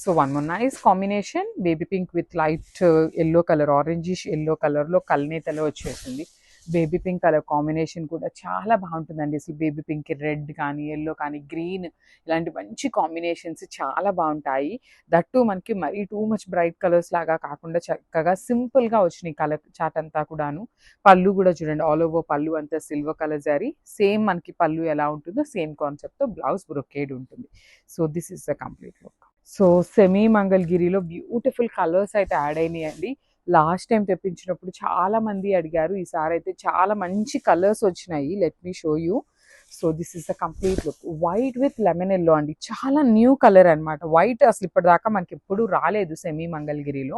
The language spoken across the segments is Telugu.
So one more nice combination baby pink with light yellow colour, orangish yellow కలర్లో కల్నేతలో వచ్చేసింది. బేబీ పింక్ కలర్ కాంబినేషన్ కూడా చాలా బాగుంటుందండి. అసలు బేబీ పింక్ రెడ్ కానీ, ఎల్లో కానీ, గ్రీన్ ఇలాంటి మంచి కాంబినేషన్స్ చాలా బాగుంటాయి. దట్టు మనకి మరీ టూ మచ్ బ్రైట్ కలర్స్ లాగా కాకుండా చక్కగా సింపుల్గా వచ్చినాయి కలర్ చాట్ అంతా కూడాను. పళ్ళు కూడా చూడండి, ఆల్ ఓవర్ పళ్ళు అంతా సిల్వర్ కలర్ జరీ. సేమ్ మనకి పళ్ళు ఎలా ఉంటుందో సేమ్ కాన్సెప్ట్తో బ్లౌజ్ బ్రొకేడ్ ఉంటుంది. So this is the complete look. So semi మంగళగిరిలో బ్యూటిఫుల్ కలర్స్ అయితే యాడ్ అయినాయండి. లాస్ట్ టైం తెప్పించినప్పుడు చాలా మంది అడిగారు. ఈసారి అయితే చాలా మంచి కలర్స్ వచ్చినాయి. Let me show you. So this is the complete look. White with lemon yellow అండి, చాలా న్యూ కలర్ అనమాట. వైట్ అసలు ఇప్పటిదాకా మనకి ఎప్పుడు రాలేదు సెమీ మంగళగిరిలో.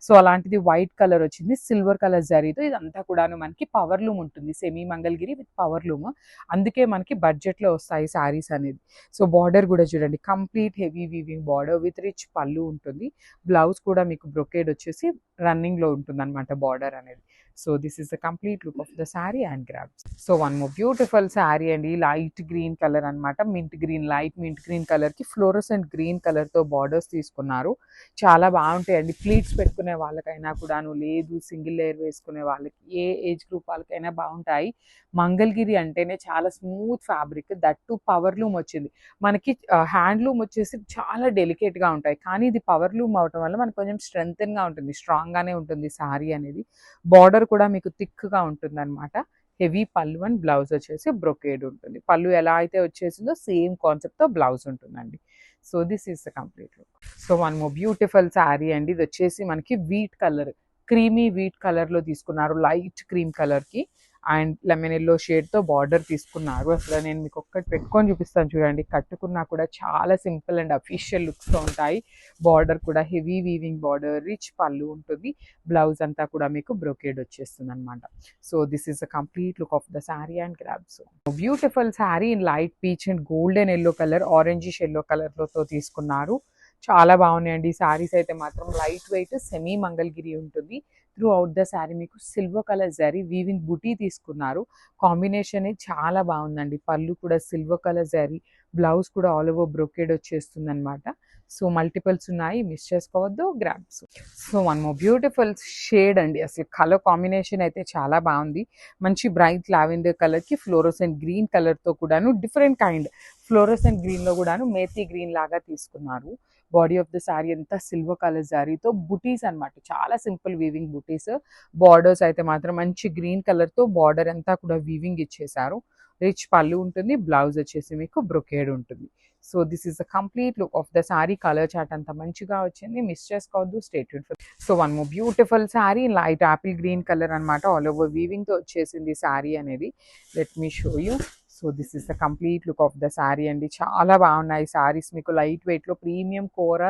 సో అలాంటిది వైట్ కలర్ వచ్చింది సిల్వర్ కలర్ జరీతో. ఇదంతా కూడాను మనకి పవర్ లూమ్ ఉంటుంది, semi Mangalagiri with power loom. అందుకే మనకి బడ్జెట్లో వస్తాయి శారీస్ అనేది. సో బార్డర్ కూడా చూడండి, complete heavy weaving border with rich pallu ఉంటుంది. బ్లౌజ్ కూడా మీకు బ్రొకేడ్ వచ్చేసి రన్నింగ్లో ఉంటుంది అనమాట బార్డర్ అనేది. So this is the complete look of the sari and grabs. So one more beautiful sari అండి, లైట్ గ్రీన్ కలర్ అనమాట. Mint green, light mint green కలర్కి ఫ్లోరసెంట్ గ్రీన్ కలర్తో బార్డర్స్ తీసుకున్నారు. చాలా బాగుంటాయండి. ప్లీట్స్ పెట్టుకునే వాళ్ళకైనా కూడాను, లేదు సింగిల్ లేయర్ వేసుకునే వాళ్ళకి, ఏ ఏజ్ గ్రూప్ వాళ్ళకైనా బాగుంటాయి. మంగళగిరి అంటేనే చాలా smooth fabric, that power loom వచ్చింది. మనకి హ్యాండ్లూమ్ వచ్చేసి చాలా డెలికేట్గా ఉంటాయి, కానీ ఇది పవర్ లూమ్ అవటం వల్ల మనకు కొంచెం స్ట్రెంగ్గా ఉంటుంది, స్ట్రాంగ్గానే ఉంటుంది శారీ అనేది. బార్డర్ కూడా మీకు థిక్గా ఉంటుంది అనమాట. హెవీ పళ్ళు అండ్ బ్లౌజ్ వచ్చేసి బ్రొకేడ్ ఉంటుంది. పళ్ళు ఎలా అయితే వచ్చేసిందో సేమ్ కాన్సెప్ట్తో బ్లౌజ్ ఉంటుందండి. So this is the complete look. So one more beautiful sari అండి. ఇది వచ్చేసి మనకి వీట్ కలర్, క్రీమీ వీట్ కలర్లో తీసుకున్నారు, లైట్ క్రీమ్ కలర్కి అండ్ లెమన్ ఎల్లో షేడ్తో బార్డర్ తీసుకున్నారు. అసలు నేను మీకు ఒక్కటి పెట్టుకొని చూపిస్తాను చూడండి. కట్టుకున్నా కూడా చాలా సింపుల్ అండ్ అఫీషియల్ లుక్స్తో ఉంటాయి. బార్డర్ కూడా heavy weaving border, rich pallu ఉంటుంది. బ్లౌజ్ అంతా కూడా మీకు బ్రొకేడ్ వచ్చేస్తుంది అనమాట. So this is the complete look of the sari and grabs. Beautiful sari in light peach and golden yellow colour, orangish yellow కలర్తో తీసుకున్నారు. చాలా బాగున్నాయండి ఈ శారీస్ అయితే మాత్రం. లైట్ వెయిట్ సెమీ మంగళగిరి ఉంటుంది. త్రూ అవుట్ ద శారీ మీకు సిల్వర్ కలర్ జరీ వీవింగ్ బుటీ తీసుకున్నారు. కాంబినేషన్ చాలా బాగుందండి. పళ్ళు కూడా సిల్వర్ కలర్ జరీ, బ్లౌజ్ కూడా ఆల్ ఓవర్ బ్రొకేడ్ వచ్చేస్తుంది అనమాట. సో మల్టిపుల్స్ ఉన్నాయి, మిస్ చేసుకోవద్దు. Grabs. So one more beautiful shade అండి. అసలు కలర్ కాంబినేషన్ అయితే చాలా బాగుంది. మంచి బ్రైట్ లావెండర్ కలర్కి ఫ్లోరోసెంట్ గ్రీన్ కలర్తో కూడాను, డిఫరెంట్ కైండ్ ఫ్లోరోసెంట్ గ్రీన్లో కూడాను మేతి గ్రీన్ లాగా తీసుకున్నారు. బాడీ ఆఫ్ ద శారీ అంతా సిల్వర్ కలర్ శారీతో బుటీస్ అనమాట, చాలా సింపుల్ వీవింగ్ బుటీస్. బార్డర్స్ అయితే మాత్రం మంచి గ్రీన్ కలర్తో బార్డర్ అంతా కూడా వీవింగ్ ఇచ్చేసారు. రిచ్ పళ్ళు ఉంటుంది, బ్లౌజ్ వచ్చేసి మీకు బ్రొకేడ్ ఉంటుంది. So this is the complete look of the sari. Colour chart అంతా మంచిగా వచ్చింది, మిస్ చేసుకోవద్దు. Stay tuned for. So one more beautiful sari, light Apple green colour అనమాట. ఆల్ ఓవర్ వీవింగ్తో వచ్చేసింది శారీ అనేది. Let me show you. So this is the complete look of the sari అండి. చాలా బాగున్నాయి శారీస్. మీకు లైట్ వెయిట్లో ప్రీమియం కోరా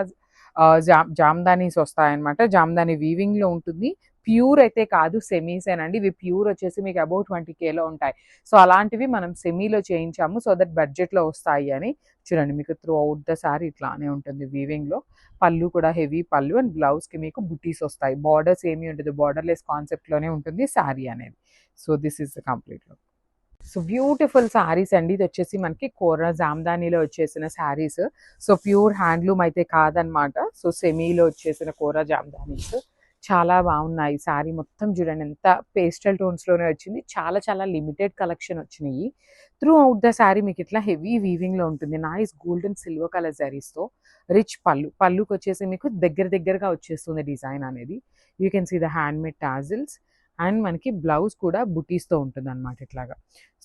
జామ్దానీస్ వస్తాయన్నమాట. జామ్దానీ వీవింగ్లో ఉంటుంది. ప్యూర్ అయితే కాదు, సెమీసేనండి. ఇవి ప్యూర్ వచ్చేసి మీకు అబౌట్ 20Kలో ఉంటాయి. సో అలాంటివి మనం సెమీలో చేయించాము, సో దట్ బడ్జెట్లో వస్తాయి అని. చూడండి, మీకు త్రూ అవుట్ ద శారీ ఇట్లానే ఉంటుంది వీవింగ్లో. పళ్ళు కూడా హెవీ పళ్ళు అండ్ బ్లౌజ్కి మీకు బుటీస్ వస్తాయి. బార్డర్స్ ఏమీ ఉంటుంది, బార్డర్లెస్ కాన్సెప్ట్లోనే ఉంటుంది శారీ అనేది. So this is the complete look. So beautiful saris అండి. ఇది వచ్చేసి మనకి కోరా జామ్దానీలో వచ్చేసిన శారీస్. సో ప్యూర్ హ్యాండ్లూమ్ అయితే కాదనమాట. సో సెమీలో వచ్చేసిన కోరా జామ్దానీస్ చాలా బాగున్నాయి. శారీ మొత్తం చూడండి ఎంత పేస్టల్ టోన్స్లోనే వచ్చింది. చాలా చాలా లిమిటెడ్ కలెక్షన్ వచ్చినాయి. త్రూ అవుట్ ద శారీ మీకు ఇట్లా హెవీ వీవింగ్లో ఉంటుంది. నైస్ గోల్డెన్ సిల్వర్ కలర్ శారీస్తో రిచ్ పళ్ళుకి వచ్చేసి మీకు దగ్గరగా వచ్చేస్తుంది డిజైన్ అనేది. You can see the handmade tassels and మనకి బ్లౌజ్ కూడా బుటీస్తో ఉంటుంది అనమాట ఇట్లాగా.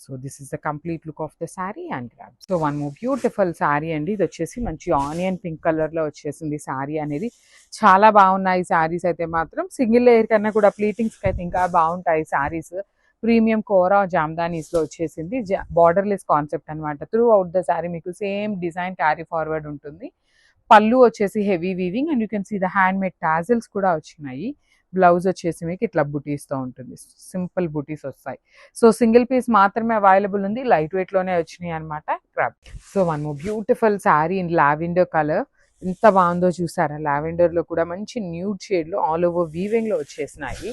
So this is the complete look of the sari and grab. So one more beautiful sari అండి. ఇది వచ్చేసి మంచి ఆనియన్ పింక్ కలర్లో వచ్చేసింది శారీ అనేది. చాలా బాగున్నాయి శారీస్ అయితే మాత్రం. సింగిల్ లేయర్ కన్నా కూడా ప్లీటింగ్స్కి అయితే ఇంకా బాగుంటాయి శారీస్. ప్రీమియం కోరా జామ్దానీస్లో వచ్చేసింది. బార్డర్లెస్ కాన్సెప్ట్ అనమాట. త్రూ అవుట్ ద శారీ మీకు సేమ్ డిజైన్ క్యారీ ఫార్వర్డ్ ఉంటుంది. పళ్ళు వచ్చేసి heavy weaving and you can see the handmade tassels కూడా వచ్చినాయి. బ్లౌజ్ వచ్చేసి మీకు ఇట్లా బుటీస్తో ఉంటుంది, సింపుల్ బుటీస్ వస్తాయి. సో సింగిల్ పీస్ మాత్రమే అవైలబుల్ ఉంది, లైట్ వెయిట్లోనే వచ్చినాయి అనమాట. Crop. So one more beautiful sari in lavender colour. ఎంత బాగుందో చూసారా. లావెండర్లో కూడా మంచి న్యూడ్ షేడ్లో ఆల్ ఓవర్ వీవింగ్లో వచ్చేసినాయి.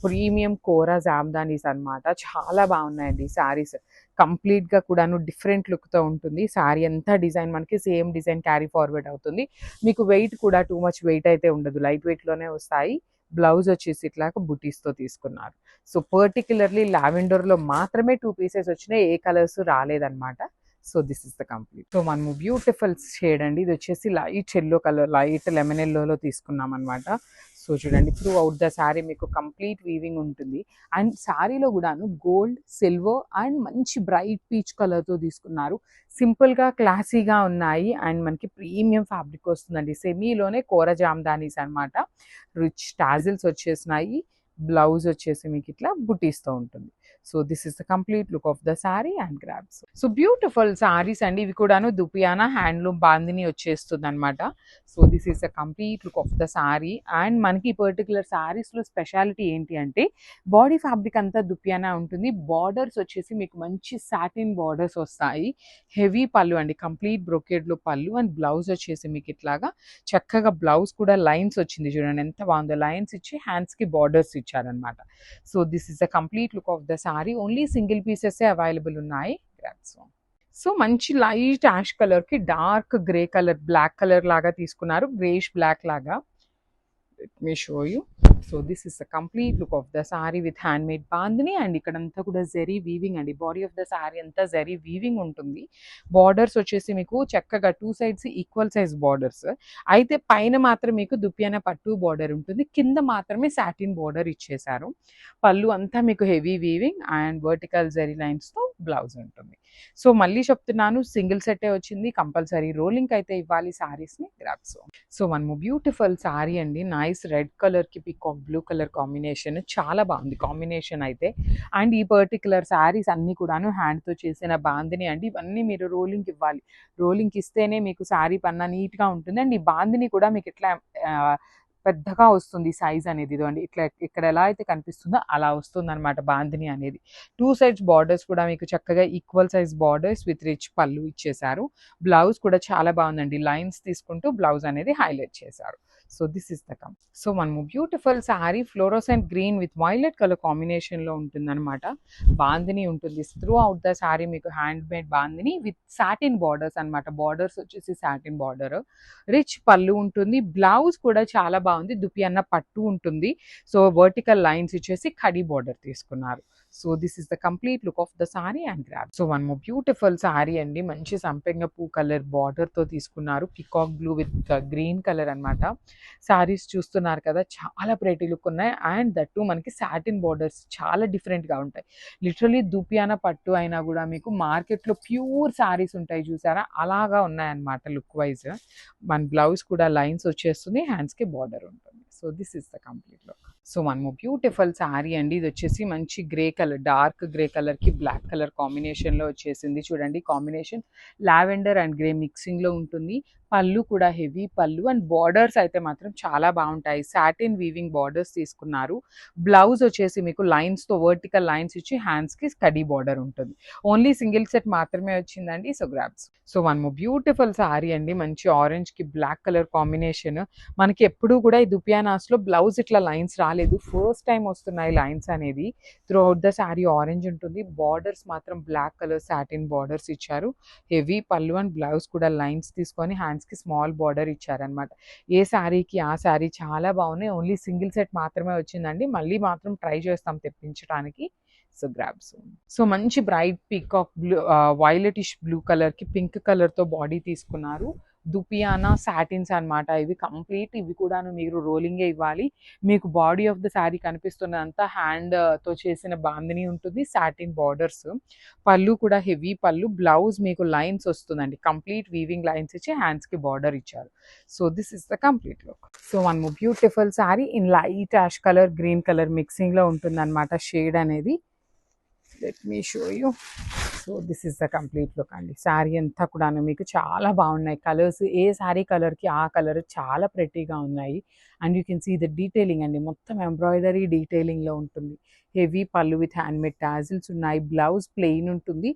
ప్రీమియం కోరా జామ్దానీస్ అన్నమాట. చాలా బాగున్నాయండి శారీస్. కంప్లీట్గా కూడాను డిఫరెంట్ లుక్తో ఉంటుంది. శారీ అంతా డిజైన్ మనకి సేమ్ డిజైన్ క్యారీ ఫార్వర్డ్ అవుతుంది. మీకు వెయిట్ కూడా టూ మచ్ వెయిట్ అయితే ఉండదు, లైట్ వెయిట్లోనే వస్తాయి. బ్లౌజ్ వచ్చేసి ఇట్లాగా బుటీస్తో తీసుకున్నారు. సో పర్టికులర్లీ లావెండర్లో మాత్రమే 2 పీసెస్ వచ్చినాయి, ఏ కలర్స్ రాలేదన్నమాట. So this is the complete. So మనము బ్యూటిఫుల్ షేడ్ అండి, ఇది వచ్చేసి light yellow colour, light lemon ఎల్లోలో తీసుకున్నాం అనమాట. సో చూడండి, త్రూ అవుట్ ద శారీ మీకు కంప్లీట్ వీవింగ్ ఉంటుంది. అండ్ శారీలో కూడాను గోల్డ్, సిల్వర్ అండ్ మంచి బ్రైట్ పీచ్ కలర్తో తీసుకున్నారు. సింపుల్గా క్లాసీగా ఉన్నాయి అండ్ మనకి ప్రీమియం ఫ్యాబ్రిక్ వస్తుందండి. సెమీలోనే కోర జామ్దానీస్ అనమాట. రిచ్ టాజిల్స్ వచ్చేసినాయి. బ్లౌజ్ వచ్చేసి మీకు ఇట్లా బుటీస్తో ఉంటుంది. So this is the complete look of the sari and grabs. So beautiful saris అండి, ఇవి కూడాను దుపియానా హ్యాండ్లూమ్ బాందిని వచ్చేస్తుంది అనమాట. So this is the complete look of the sari. And మనకి ఈ పర్టికులర్ శారీస్లో స్పెషాలిటీ ఏంటి అంటే బాడీ ఫ్యాబ్రిక్ అంతా దుపియానా ఉంటుంది. బార్డర్స్ వచ్చేసి మీకు మంచి సాటిన్ బార్డర్స్ వస్తాయి. హెవీ పళ్ళు అండి, కంప్లీట్ బ్రొకేడ్లో పళ్ళు. అండ్ బ్లౌజ్ వచ్చేసి మీకు ఇట్లాగా చక్కగా బ్లౌజ్ కూడా లైన్స్ వచ్చింది, చూడండి ఎంత బాగుందో. లైన్స్ ఇచ్చి హ్యాండ్స్కి బార్డర్స్ ఇచ్చారనమాట. So this is the complete look of the sari. Only single పీసెసే అవైలబుల్ ఉన్నాయి. సో మంచి లైట్ యాష్ కలర్కి dark grey colour, black colour లాగా తీసుకున్నారు, గ్రేష్ బ్లాక్ లాగా. Let me show you. So this is the complete look of the sari with hand made bandhani. And ఇక్కడంతా కూడా జరీ వీవింగ్ అండి, బాడీ ఆఫ్ ద శారీ అంతా జరీ వీవింగ్ ఉంటుంది. బార్డర్స్ వచ్చేసి మీకు చక్కగా 2 సైడ్స్ ఈక్వల్ సైజ్ బార్డర్స్. అయితే పైన మాత్రం మీకు దుప్యాన పట్టు బార్డర్ ఉంటుంది, కింద మాత్రమే సాటిన్ బార్డర్ ఇచ్చేసారు. పళ్ళు అంతా మీకు heavy weaving and vertical zari లైన్స్తో బ్లౌజ్ ఉంటుంది. సో మళ్ళీ చెప్తున్నాను, సింగిల్ సెట్టే వచ్చింది, కంపల్సరీ రోలింగ్ అయితే ఇవ్వాలి శారీస్ని. గ్రాబ్స్. సో మనము బ్యూటిఫుల్ శారీ అండి, నైస్ రెడ్ కలర్కి పికాక్ బ్లూ కలర్ కాంబినేషన్, చాలా బాగుంది కాంబినేషన్ అయితే. అండ్ ఈ పర్టికులర్ శారీస్ అన్నీ కూడాను హ్యాండ్తో చేసిన బాందిని అండి. ఇవన్నీ మీరు రోలింగ్కి ఇవ్వాలి, రోలింగ్కి ఇస్తేనే మీకు శారీ పన్నా నీట్గా ఉంటుంది. అండ్ ఈ బాందిని కూడా మీకు ఇట్లా పెద్దగా వస్తుంది సైజ్ అనేది. ఇదండి ఇట్లా ఇక్కడ ఎలా అయితే కనిపిస్తుందో అలా వస్తుంది అనమాట బాందిని అనేది. 2 సైడ్స్ బార్డర్స్ కూడా మీకు చక్కగా equal size borders with rich పళ్ళు ఇచ్చేసారు. బ్లౌజ్ కూడా చాలా బాగుందండి, లైన్స్ తీసుకుంటూ బ్లౌజ్ అనేది హైలైట్ చేశారు. So this is the come. So మనము beautiful sari fluorescent green with violet colour కాంబినేషన్లో ఉంటుందన్నమాట. బాందిని ఉంటుంది త్రూ అవుట్ ద శారీ, మీకు hand made bandhani with satin borders అనమాట. బార్డర్స్ వచ్చేసి సాటిన్ బార్డర్, రిచ్ పళ్ళు ఉంటుంది. బ్లౌజ్ కూడా చాలా బాగుంది, దుపియన్న పట్టు ఉంటుంది. సో వర్టికల్ లైన్స్ ఇచ్చేసి కడి బార్డర్ తీసుకున్నారు. So this is the complete look of the sorry and grab. So one more beautiful sorry అండి, మంచి సంపెంగ పూ కలర్ బార్డర్తో తీసుకున్నారు. Peacock blue with green colour అనమాట. సారీస్ చూస్తున్నారు కదా, చాలా ప్రెటీ లుక్ ఉన్నాయి. అండ్ దట్టు మనకి సాటిన్ బార్డర్స్ చాలా డిఫరెంట్గా ఉంటాయి. లిటరలీ దుపియానా పట్టు అయినా కూడా మీకు మార్కెట్లో ప్యూర్ సారీస్ ఉంటాయి చూసారా, అలాగా ఉన్నాయన్నమాట లుక్ వైజ్. మన బ్లౌజ్ కూడా లైన్స్ వచ్చేస్తుంది, హ్యాండ్స్కి బార్డర్ ఉంటుంది. So this is the complete look. So one more beautiful sari అండి, ఇది వచ్చేసి మంచి గ్రే కలర్, డార్క్ గ్రే కలర్కి బ్లాక్ కలర్ కాంబినేషన్లో వచ్చేసింది. చూడండి కాంబినేషన్ లావెండర్ అండ్ గ్రే మిక్సింగ్లో ఉంటుంది. పళ్ళు కూడా హెవీ పళ్ళు అండ్ బార్డర్స్ అయితే మాత్రం చాలా బాగుంటాయి. సాటిన్ వీవింగ్ బార్డర్స్ తీసుకున్నారు. బ్లౌజ్ వచ్చేసి మీకు లైన్స్తో వర్టికల్ లైన్స్ ఇచ్చి హ్యాండ్స్కి స్టడీ బార్డర్ ఉంటుంది. ఓన్లీ సింగిల్ సెట్ మాత్రమే వచ్చిందండి. So grabs. So one more beautiful sari అండి, మంచి ఆరెంజ్కి బ్లాక్ కలర్ కాంబినేషన్. మనకి ఎప్పుడూ కూడా ఈ దుపియానాస్లో బ్లౌజ్ ఇట్లా లైన్స్ రాలేదు, ఫస్ట్ టైం వస్తున్నాయి లైన్స్ అనేది. Through out the sari orange ఉంటుంది. బార్డర్స్ మాత్రం బ్లాక్ కలర్ సాటిన్ బార్డర్స్ ఇచ్చారు. హెవీ పళ్ళు అండ్ బ్లౌజ్ కూడా లైన్స్ తీసుకొని హ్యాండ్స్కి స్మాల్ బార్డర్ ఇచ్చారనమాట. ఏ శారీకి ఆ శారీ చాలా బాగున్నాయి. ఓన్లీ సింగిల్ సెట్ మాత్రమే వచ్చిందండి, మళ్ళీ మాత్రం ట్రై చేస్తాం తెప్పించడానికి. So grabs. సో మంచి bright peacock blue, violetish blue కలర్కి పింక్ కలర్తో బాడీ తీసుకున్నారు. దుపియానా సాటిన్స్ అనమాట ఇవి కంప్లీట్. ఇవి కూడాను మీరు రోలింగే ఇవ్వాలి. మీకు బాడీ ఆఫ్ ద శారీ కనిపిస్తున్నదంతా హ్యాండ్తో చేసిన బాందిని ఉంటుంది, సాటిన్ బార్డర్స్. పళ్ళు కూడా హెవీ పళ్ళు. బ్లౌజ్ మీకు లైన్స్ వస్తుందండి, కంప్లీట్ వీవింగ్ లైన్స్ ఇచ్చి హ్యాండ్స్కి బార్డర్ ఇచ్చారు. So this is the complete look. So one more beautiful sari in light ash colour green colour మిక్సింగ్లో ఉంటుందన్నమాట షేడ్ అనేది. Let me show you. So this is the complete look అండి. శారీ అంతా కూడాను మీకు చాలా బాగున్నాయి కలర్స్. ఏ శారీ కలర్కి ఆ కలర్ చాలా ప్రెట్టీగా ఉన్నాయి. And you can see the detailing అండి, మొత్తం ఎంబ్రాయిడరీ డీటెయిలింగ్లో ఉంటుంది. హెవీ పళ్ళు విత్ హ్యాండ్మేడ్ టాజిల్స్ ఉన్నాయి. బ్లౌజ్ ప్లెయిన్ ఉంటుంది.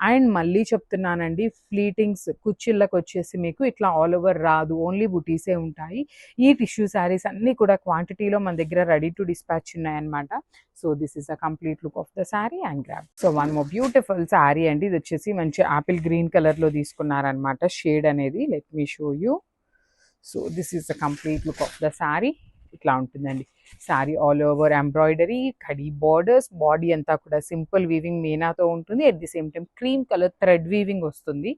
అండ్ మళ్ళీ చెప్తున్నానండి, ఫ్లీటింగ్స్ కుచ్చిళ్ళకి వచ్చేసి మీకు ఇట్లా ఆల్ ఓవర్ రాదు, ఓన్లీ బుటీసే ఉంటాయి. ఈ టిష్యూ శారీస్ అన్నీ కూడా క్వాంటిటీలో మన దగ్గర రెడీ టు డిస్పాచ్ ఉన్నాయన్నమాట. So this is the complete look of the sari and grab. So one more beautiful sari అండి, ఇది వచ్చేసి మంచి ఆపిల్ గ్రీన్ కలర్లో తీసుకున్నారనమాట షేడ్ అనేది. Let me show you. So this is the complete look of the sari. ఇట్లా ఉంటుందండి sari, all over embroidery, khadi borders, body అంతా కూడా సింపుల్ వీవింగ్ మీనాతో ఉంటుంది. At the same time cream colour thread weaving వస్తుంది.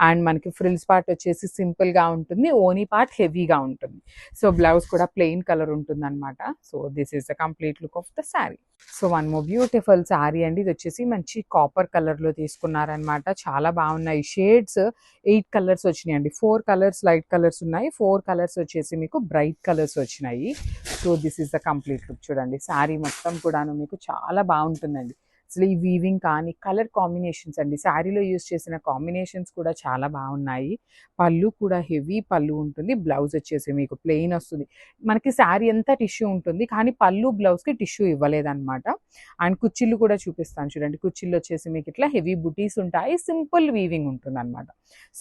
అండ్ మనకి ఫ్రిల్స్ పార్ట్ వచ్చేసి సింపుల్గా ఉంటుంది, ఓనీ పార్ట్ హెవీగా ఉంటుంది. సో బ్లౌజ్ కూడా ప్లెయిన్ కలర్ ఉంటుంది అనమాట. So this is the complete look of the sari. So one more beautiful sari అండి, ఇది వచ్చేసి మంచి కాపర్ కలర్లో తీసుకున్నారనమాట. చాలా బాగున్నాయి షేడ్స్. 8 కలర్స్ వచ్చినాయి అండి. 4 కలర్స్ లైట్ కలర్స్ ఉన్నాయి, 4 కలర్స్ వచ్చేసి మీకు బ్రైట్ కలర్స్ వచ్చినాయి. So this is the complete look. చూడండి శారీ మొత్తం కూడాను మీకు చాలా బాగుంటుందండి. అసలు ఈ వీవింగ్ కానీ కలర్ కాంబినేషన్స్ అండి, శారీలో యూజ్ చేసిన కాంబినేషన్స్ కూడా చాలా బాగున్నాయి. పళ్ళు కూడా హెవీ పళ్ళు ఉంటుంది. బ్లౌజ్ వచ్చేసి మీకు ప్లెయిన్ వస్తుంది. మనకి శారీ అంతా టిష్యూ ఉంటుంది, కానీ పళ్ళు బ్లౌజ్కి టిష్యూ ఇవ్వలేదన్నమాట. అండ్ కుచ్చిళ్ళు కూడా చూపిస్తాను చూడండి. కుచ్చిళ్ళు వచ్చేసి మీకు ఇట్లా హెవీ బుటీస్ ఉంటాయి, సింపుల్ వీవింగ్ ఉంటుంది అనమాట.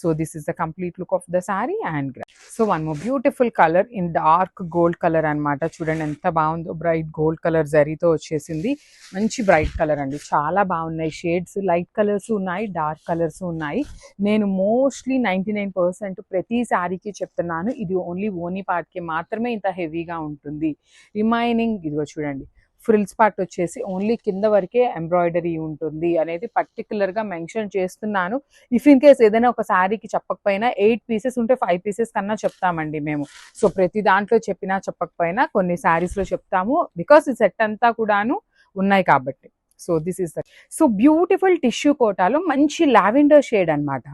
So this is the complete look of the sari and so one more beautiful colour in dark gold colour అనమాట. చూడండి ఎంత బాగుందో, బ్రైట్ గోల్డ్ కలర్ జరీతో వచ్చేసింది. మంచి బ్రైట్ కలర్ అండి, చాలా బాగున్నాయి షేడ్స్. లైట్ కలర్స్ ఉన్నాయి, డార్క్ కలర్స్ ఉన్నాయి. నేను మోస్ట్లీ 99% ప్రతి శారీకి చెప్తున్నాను, ఇది ఓన్లీ ఓనీ పార్ట్కి మాత్రమే ఇంత హెవీగా ఉంటుంది. రిమైనింగ్ ఇదిగో చూడండి, ఫ్రిల్స్ పార్ట్ వచ్చేసి ఓన్లీ కింద వరకే ఎంబ్రాయిడరీ ఉంటుంది అనేది పర్టికులర్గా మెన్షన్ చేస్తున్నాను. ఇఫ్ ఇన్ కేస్ ఏదైనా ఒక శారీకి చెప్పకపోయినా 8 పీసెస్ ఉంటే 5 పీసెస్ కన్నా చెప్తామండి మేము. సో ప్రతి దాంట్లో చెప్పినా చెప్పకపోయినా కొన్ని శారీస్లో చెప్తాము, బికాస్ ఈ సెట్ అంతా కూడాను ఉన్నాయి కాబట్టి. So this is the so beautiful tissue కోటాలో మంచి లావెండర్ షేడ్ అనమాట.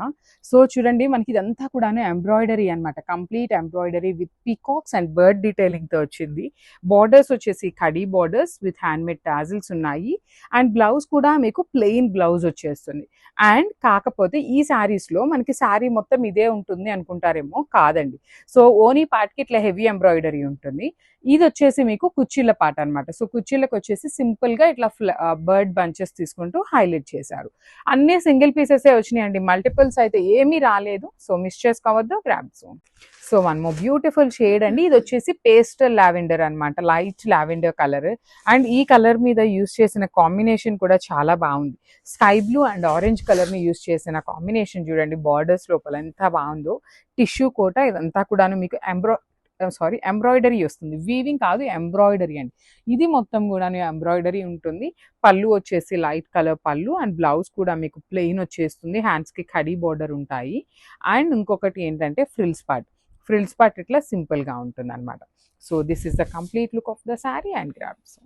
సో చూడండి మనకి ఇదంతా కూడాను ఎంబ్రాయిడరీ అనమాట, complete embroidery with peacocks and bird డీటెయిలింగ్తో వచ్చింది. బార్డర్స్ వచ్చేసి కడీ బార్డర్స్ విత్ హ్యాండ్మేడ్ టాజిల్స్ ఉన్నాయి. అండ్ బ్లౌజ్ కూడా మీకు ప్లెయిన్ బ్లౌజ్ వచ్చేస్తుంది. అండ్ కాకపోతే ఈ శారీస్లో మనకి శారీ మొత్తం ఇదే ఉంటుంది అనుకుంటారేమో, కాదండి. సో ఓనీ పార్ట్కి ఇట్లా హెవీ ఎంబ్రాయిడరీ ఉంటుంది. ఇది వచ్చేసి మీకు కుచ్చిళ్ళ పాట అనమాట. సో కుచ్చిళ్ళకి వచ్చేసి సింపుల్గా ఇట్లా బర్డ్ బంచెస్ తీసుకుంటూ హైలైట్ చేశారు. అన్నీ సింగిల్ పీసెసే వచ్చినాయండి, మల్టిపుల్స్ అయితే ఏమీ రాలేదు. సో మిస్ చేసుకోవద్దు, grab zone. So one more beautiful shade అండి, ఇది వచ్చేసి పేస్టల్ లావెండర్ అనమాట, లైట్ లావెండర్ కలర్. అండ్ ఈ కలర్ మీద యూస్ చేసిన కాంబినేషన్ కూడా చాలా బాగుంది. స్కై బ్లూ అండ్ ఆరెంజ్ కలర్ని యూస్ చేసిన కాంబినేషన్ చూడండి, బార్డర్స్ లోపల ఎంత బాగుందో. టిష్యూ కోట ఇదంతా కూడాను మీకు ఎంబ్రాయిడరీ వస్తుంది, వీవింగ్ కాదు ఎంబ్రాయిడరీ అండి. ఇది మొత్తం కూడా ఎంబ్రాయిడరీ ఉంటుంది. పళ్ళు వచ్చేసి light colour pallu, and blouse కూడా మీకు ప్లెయిన్ వచ్చేస్తుంది. హ్యాండ్స్కి కడీ బార్డర్ ఉంటాయి. అండ్ ఇంకొకటి ఏంటంటే ఫ్రిల్స్ పార్ట్ ఇట్లా సింపుల్గా ఉంటుంది అనమాట. So this is the complete look of the sari and grabs.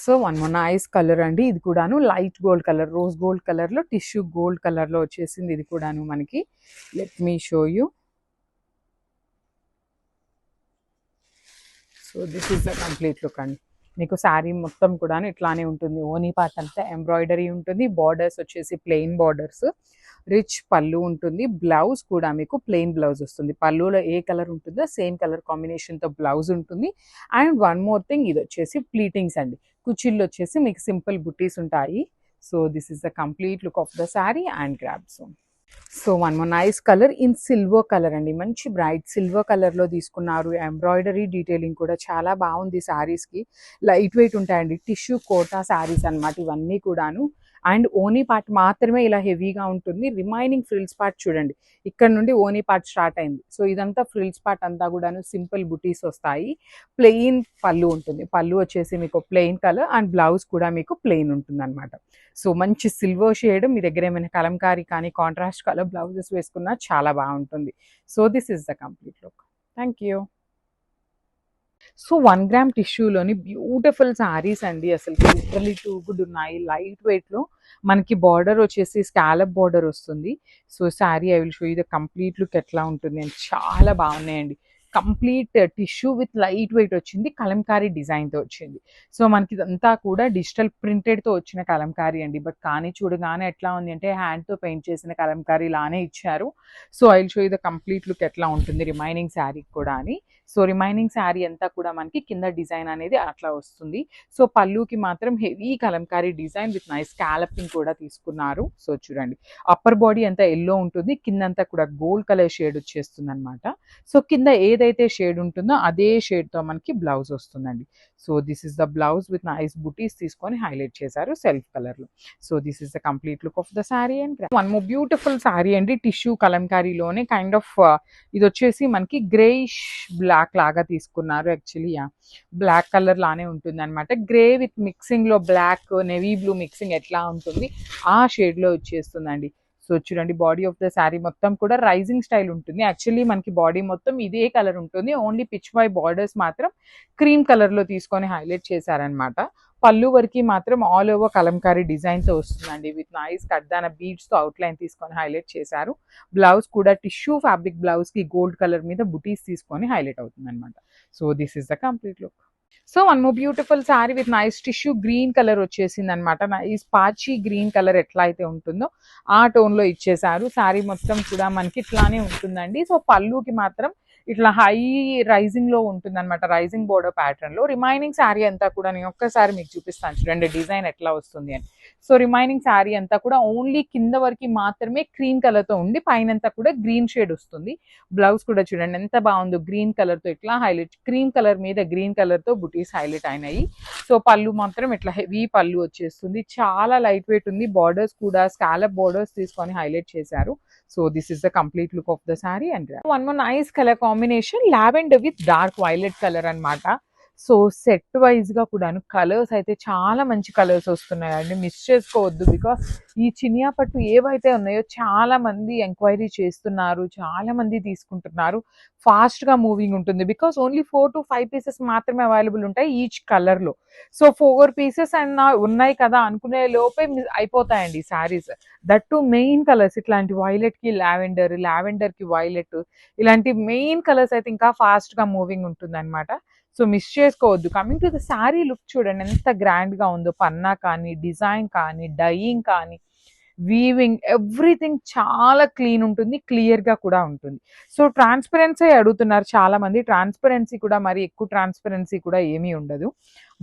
So one more nice colour అండి, ఇది కూడాను light gold colour, rose gold కలర్లో టిష్యూ గోల్డ్ కలర్లో వచ్చేసింది. ఇది కూడాను మనకి, let me show you. So this is the complete look అండి. మీకు శారీ మొత్తం కూడా ఇట్లానే ఉంటుంది. ఓనీ పార్ట్ అంతా ఎంబ్రాయిడరీ ఉంటుంది. బార్డర్స్ వచ్చేసి ప్లెయిన్ బార్డర్స్, రిచ్ పళ్ళు ఉంటుంది. బ్లౌజ్ కూడా మీకు ప్లెయిన్ బ్లౌజ్ వస్తుంది. పళ్ళులో ఏ కలర్ ఉంటుందో సేమ్ కలర్ కాంబినేషన్తో బ్లౌజ్ ఉంటుంది. అండ్ వన్ మోర్ థింగ్, ఇది వచ్చేసి ప్లీటింగ్స్ అండి. కుచ్చిళ్ళు వచ్చేసి మీకు సింపుల్ బుట్టీస్ ఉంటాయి. So this is the complete look of the sari and grabs. So one more nice colour in silver colour అండి, మంచి బ్రైట్ సిల్వర్ కలర్లో తీసుకున్నారు. ఎంబ్రాయిడరీ డీటెయిలింగ్ కూడా చాలా బాగుంది శారీస్కి. లైట్ వెయిట్ ఉంటాయండి, టిష్యూ కోటా శారీస్ అనమాట ఇవన్నీ కూడాను. అండ్ ఓనీ పార్ట్ మాత్రమే ఇలా హెవీగా ఉంటుంది. రిమైనింగ్ ఫ్రిల్స్ పార్ట్ చూడండి, ఇక్కడ నుండి ఓనీ పార్ట్ స్టార్ట్ అయింది. సో ఇదంతా ఫ్రిల్స్ పార్ట్ అంతా కూడాను సింపుల్ బుటీస్ వస్తాయి. ప్లెయిన్ పళ్ళు ఉంటుంది. పళ్ళు వచ్చేసి మీకు ప్లెయిన్ కలర్ అండ్ బ్లౌజ్ కూడా మీకు ప్లెయిన్ ఉంటుంది అనమాట. సో మంచి సిల్వర్ షేడ్, మీ దగ్గర ఏమైనా కలంకారీ కానీ కాంట్రాస్ట్ కలర్ బ్లౌజెస్ వేసుకున్నా చాలా బాగుంటుంది. So this is the complete look. Thank you. So 1 gram టిష్యూలోని బ్యూటిఫుల్ శారీస్ అండి, అసలు లిటరలీ టూ గుడ్ ఉన్నాయి. లైట్ వెయిట్లో మనకి బార్డర్ వచ్చేసి స్కాలప్ బార్డర్ వస్తుంది. So sari I will show you the complete look ఎట్లా ఉంటుంది అని. చాలా బాగున్నాయండి. Complete tissue with light weight వచ్చింది, కలంకారీ డిజైన్తో వచ్చింది. సో మనకి ఇదంతా కూడా డిజిటల్ ప్రింటెడ్తో వచ్చిన కలంకారీ అండి. బట్ కానీ చూడగానే ఎట్లా ఉంది అంటే హ్యాండ్తో పెయింట్ చేసిన కలంకారీ లానే ఇచ్చారు. So I will show you the complete look ఎట్లా ఉంటుంది రిమైనింగ్ శారీ కూడా అని. సో రిమైనింగ్ శారీ అంతా కూడా మనకి కింద డిజైన్ అనేది అట్లా వస్తుంది. సో పళ్ళుకి మాత్రం heavy Kalamkari design with nice scalloping కూడా తీసుకున్నారు. సో చూడండి, అప్పర్ బాడీ అంతా ఎల్లో ఉంటుంది, కిందంతా కూడా గోల్డ్ కలర్ షేడ్ వచ్చేస్తుంది అనమాట. సో కింద ఏదైతే షేడ్ ఉంటుందో అదే షేడ్తో మనకి బ్లౌజ్ వస్తుందండి. So this is the blouse with nice బుటీస్ తీసుకొని హైలైట్ చేశారు సెల్ఫ్ కలర్లో. So this is the complete look of the sari. And one more beautiful sari అండి, టిష్యూ కలంకారీలోనే కైండ్ ఆఫ్ ఇది వచ్చేసి మనకి గ్రేయిష్ బ్లాక్ లాగా తీసుకున్నారు. యాక్చువల్లీ బ్లాక్ కలర్ లానే ఉంటుంది అనమాట. గ్రే విత్ మిక్సింగ్ లో బ్లాక్ నేవీ బ్లూ మిక్సింగ్ ఎట్లా ఉంటుంది ఆ షేడ్ లో వచ్చేస్తుందండి. సో చూడండి, బాడీ ఆఫ్ ద శారీ మొత్తం కూడా రైజింగ్ స్టైల్ ఉంటుంది. యాక్చువల్లీ మనకి బాడీ మొత్తం ఇదే కలర్ ఉంటుంది, ఓన్లీ పిచ్ వై బార్డర్స్ మాత్రం క్రీమ్ కలర్ లో తీసుకొని హైలైట్ చేశారనమాట. పళ్ళు వరకు మాత్రం ఆల్ ఓవర్ కలంకారీ డిజైన్తో వస్తుందండి, విత్ నైస్ కడ్దాన బీడ్స్తో అవుట్లైన్ తీసుకొని హైలైట్ చేశారు. బ్లౌజ్ కూడా టిష్యూ ఫ్యాబ్రిక్ బ్లౌజ్కి గోల్డ్ కలర్ మీద బుటీస్ తీసుకొని హైలైట్ అవుతుంది అనమాట. So this is the complete look. So one more beautiful sari with nice tissue green colour వచ్చేసింది అనమాట. నైస్ పాచి గ్రీన్ కలర్ ఎట్లా అయితే ఉంటుందో ఆ టోన్లో ఇచ్చేసారు. శారీ మొత్తం కూడా మనకి ఇట్లానే ఉంటుందండి. సో పళ్ళుకి మాత్రం ఇట్లా హై రైజింగ్ లో ఉంటుంది అనమాట, రైజింగ్ బోర్డర్ ప్యాటర్న్ లో. రిమైనింగ్ శారీ అంతా కూడా నేను ఒక్కసారి మీకు చూపిస్తాను చూడండి డిజైన్ ఎట్లా వస్తుంది అని. సో రిమైనింగ్ శారీ అంతా కూడా ఓన్లీ కింద వరకు మాత్రమే క్రీమ్ కలర్ తో ఉండి పైనంతా కూడా గ్రీన్ షేడ్ వస్తుంది. బ్లౌజ్ కూడా చూడండి ఎంత బాగుందో, గ్రీన్ కలర్ తో ఇట్లా హైలైట్, క్రీమ్ కలర్ మీద గ్రీన్ కలర్ తో బుటీస్ హైలైట్ అయినాయి. సో పళ్ళు మాత్రం ఇట్లా హెవీ పళ్ళు వచ్చేస్తుంది, చాలా లైట్ వెయిట్ ఉంది. బార్డర్స్ కూడా స్కాలప్ బార్డర్స్ తీసుకొని హైలైట్ చేశారు. So this is the complete look of the saree. And one more nice color combination, lavender with dark violet color anamata. So set వైజ్గా కూడాను కలర్స్ అయితే చాలా మంచి కలర్స్ వస్తున్నాయండి, మిస్ చేసుకోవద్దు. బికాస్ ఈ చినియా పట్టు ఏవైతే ఉన్నాయో చాలా మంది ఎంక్వైరీ చేస్తున్నారు, చాలా మంది తీసుకుంటున్నారు. ఫాస్ట్గా మూవింగ్ ఉంటుంది బికాస్ ఓన్లీ 4 to 5 పీసెస్ మాత్రమే అవైలబుల్ ఉంటాయి ఈచ్ కలర్లో. సో 4 పీసెస్ అన్న ఉన్నాయి కదా అనుకునే లోపే అయిపోతాయండి saris. That to main colours ఇట్లాంటి వైలెట్కి లావెండర్, లావెండర్కి వైలెట్, ఇలాంటి మెయిన్ కలర్స్ అయితే ఇంకా ఫాస్ట్గా మూవింగ్ ఉంటుంది అనమాట. సో మిస్ చేసుకోవద్దు. Coming to the sari look చూడండి ఎంత గ్రాండ్గా ఉందో, పన్నా కానీ డిజైన్ కానీ డైయింగ్ కానీ వీవింగ్ ఎవ్రీథింగ్ చాలా క్లీన్ ఉంటుంది, క్లియర్గా కూడా ఉంటుంది. సో ట్రాన్స్పరెన్సీ అడుగుతున్నారు చాలా మంది, ట్రాన్స్పరెన్సీ కూడా మరి ఎక్కువ ట్రాన్స్పరెన్సీ కూడా ఏమీ ఉండదు.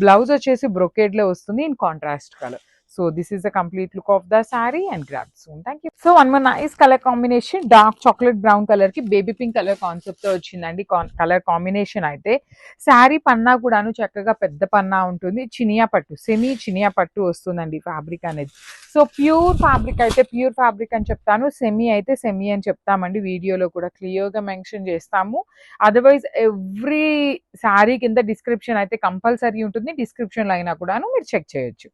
బ్లౌజ్ వచ్చేసి బ్రొకేడ్లో వస్తుంది in contrast colour. So this is the complete look of the saree and grab soon. Thank you. So one more nice color combination, dark chocolate brown color ki baby pink color concept తో వచ్చిందండి. కలర్ కాంబినేషన్ అయితే శారీ పన్నా కూడాను చక్కగా పెద్ద పన్నా ఉంటుంది. చినియా పట్టు, సెమీ చినియా పట్టు వస్తుందండి ఫ్యాబ్రిక్ అనేది. సో ప్యూర్ ఫ్యాబ్రిక్ అయితే ప్యూర్ ఫ్యాబ్రిక్ అని చెప్తాను, సెమీ అయితే సెమీ అని చెప్తామండి. వీడియోలో కూడా క్లియర్గా మెన్షన్ చేస్తాము. అదర్వైజ్ ఎవ్రీ శారీ కింద డిస్క్రిప్షన్ అయితే కంపల్సరీ ఉంటుంది, డిస్క్రిప్షన్లో అయినా కూడాను మీరు చెక్ చేయొచ్చు.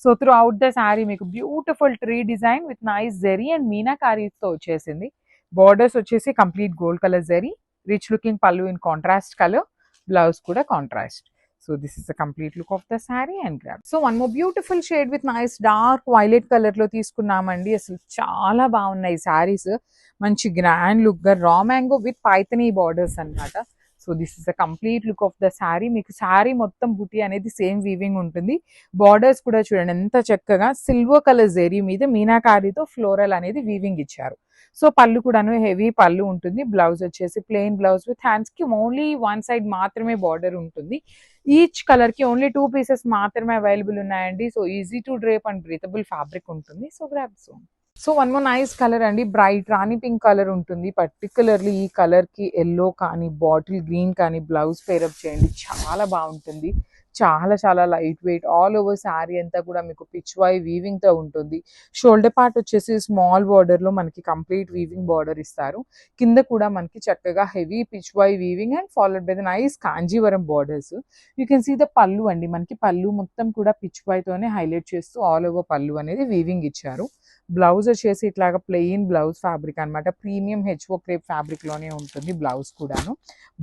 So throughout the sari మీకు beautiful tree design with nice zari and మీనాకారీస్తో వచ్చేసింది. బార్డర్స్ వచ్చేసి complete gold colour zari, rich looking pallu in contrast colour, blouse కూడా contrast. So this is the complete look of the sari and grab. So one more beautiful shade with nice dark violet కలర్లో తీసుకున్నామండి. అసలు చాలా బాగున్నాయి శారీస్, మంచి గ్రాండ్ లుక్గా raw mango with Paithani borders అనమాట. So this is the complete look of the sari. మీకు శారీ మొత్తం బుటీ అనేది సేమ్ వీవింగ్ ఉంటుంది. బార్డర్స్ కూడా చూడండి ఎంత చక్కగా సిల్వర్ కలర్ జెరీ మీద మీనాకారీతో ఫ్లోరల్ అనేది వీవింగ్ ఇచ్చారు. సో పళ్ళు కూడాను హెవీ పళ్ళు ఉంటుంది. బ్లౌజ్ వచ్చేసి ప్లెయిన్ బ్లౌజ్ విత్ హ్యాండ్స్కి ఓన్లీ వన్ సైడ్ మాత్రమే బార్డర్ ఉంటుంది. ఈచ్ కలర్కి ఓన్లీ 2 పీసెస్ మాత్రమే అవైలబుల్ ఉన్నాయండి. So easy to drape and breathable fabric ఉంటుంది. So grab soon. So one more nice colour అండి, బ్రైట్ రాణి పింక్ కలర్ ఉంటుంది. పర్టికులర్లీ ఈ కలర్కి ఎల్లో కానీ బాటిల్ గ్రీన్ కానీ బ్లౌజ్ పేరప్ చేయండి, చాలా బాగుంటుంది. చాలా చాలా light weight. All over sari అంతా కూడా మీకు పిచ్ వై వీవింగ్తో ఉంటుంది. షోల్డర్ పార్ట్ వచ్చేసి స్మాల్ బార్డర్లో మనకి కంప్లీట్ వీవింగ్ బార్డర్ ఇస్తారు. కింద కూడా మనకి చక్కగా heavy pichwai weaving and followed by the nice Kanjeevaram borders. You can see the పళ్ళు అండి. మనకి పళ్ళు మొత్తం కూడా పిచ్ వైతోనే హైలైట్ చేస్తూ ఆల్ ఓవర్ పళ్ళు అనేది వీవింగ్ ఇచ్చారు. బ్లౌజ్ వచ్చేసి ఇట్లాగా ప్లెయిన్ బ్లౌజ్ ఫ్యాబ్రిక్ అనమాట. ప్రీమియం హెచ్ఓ క్రేప్ ఫ్యాబ్రిక్ లోనే ఉంటుంది బ్లౌజ్ కూడాను.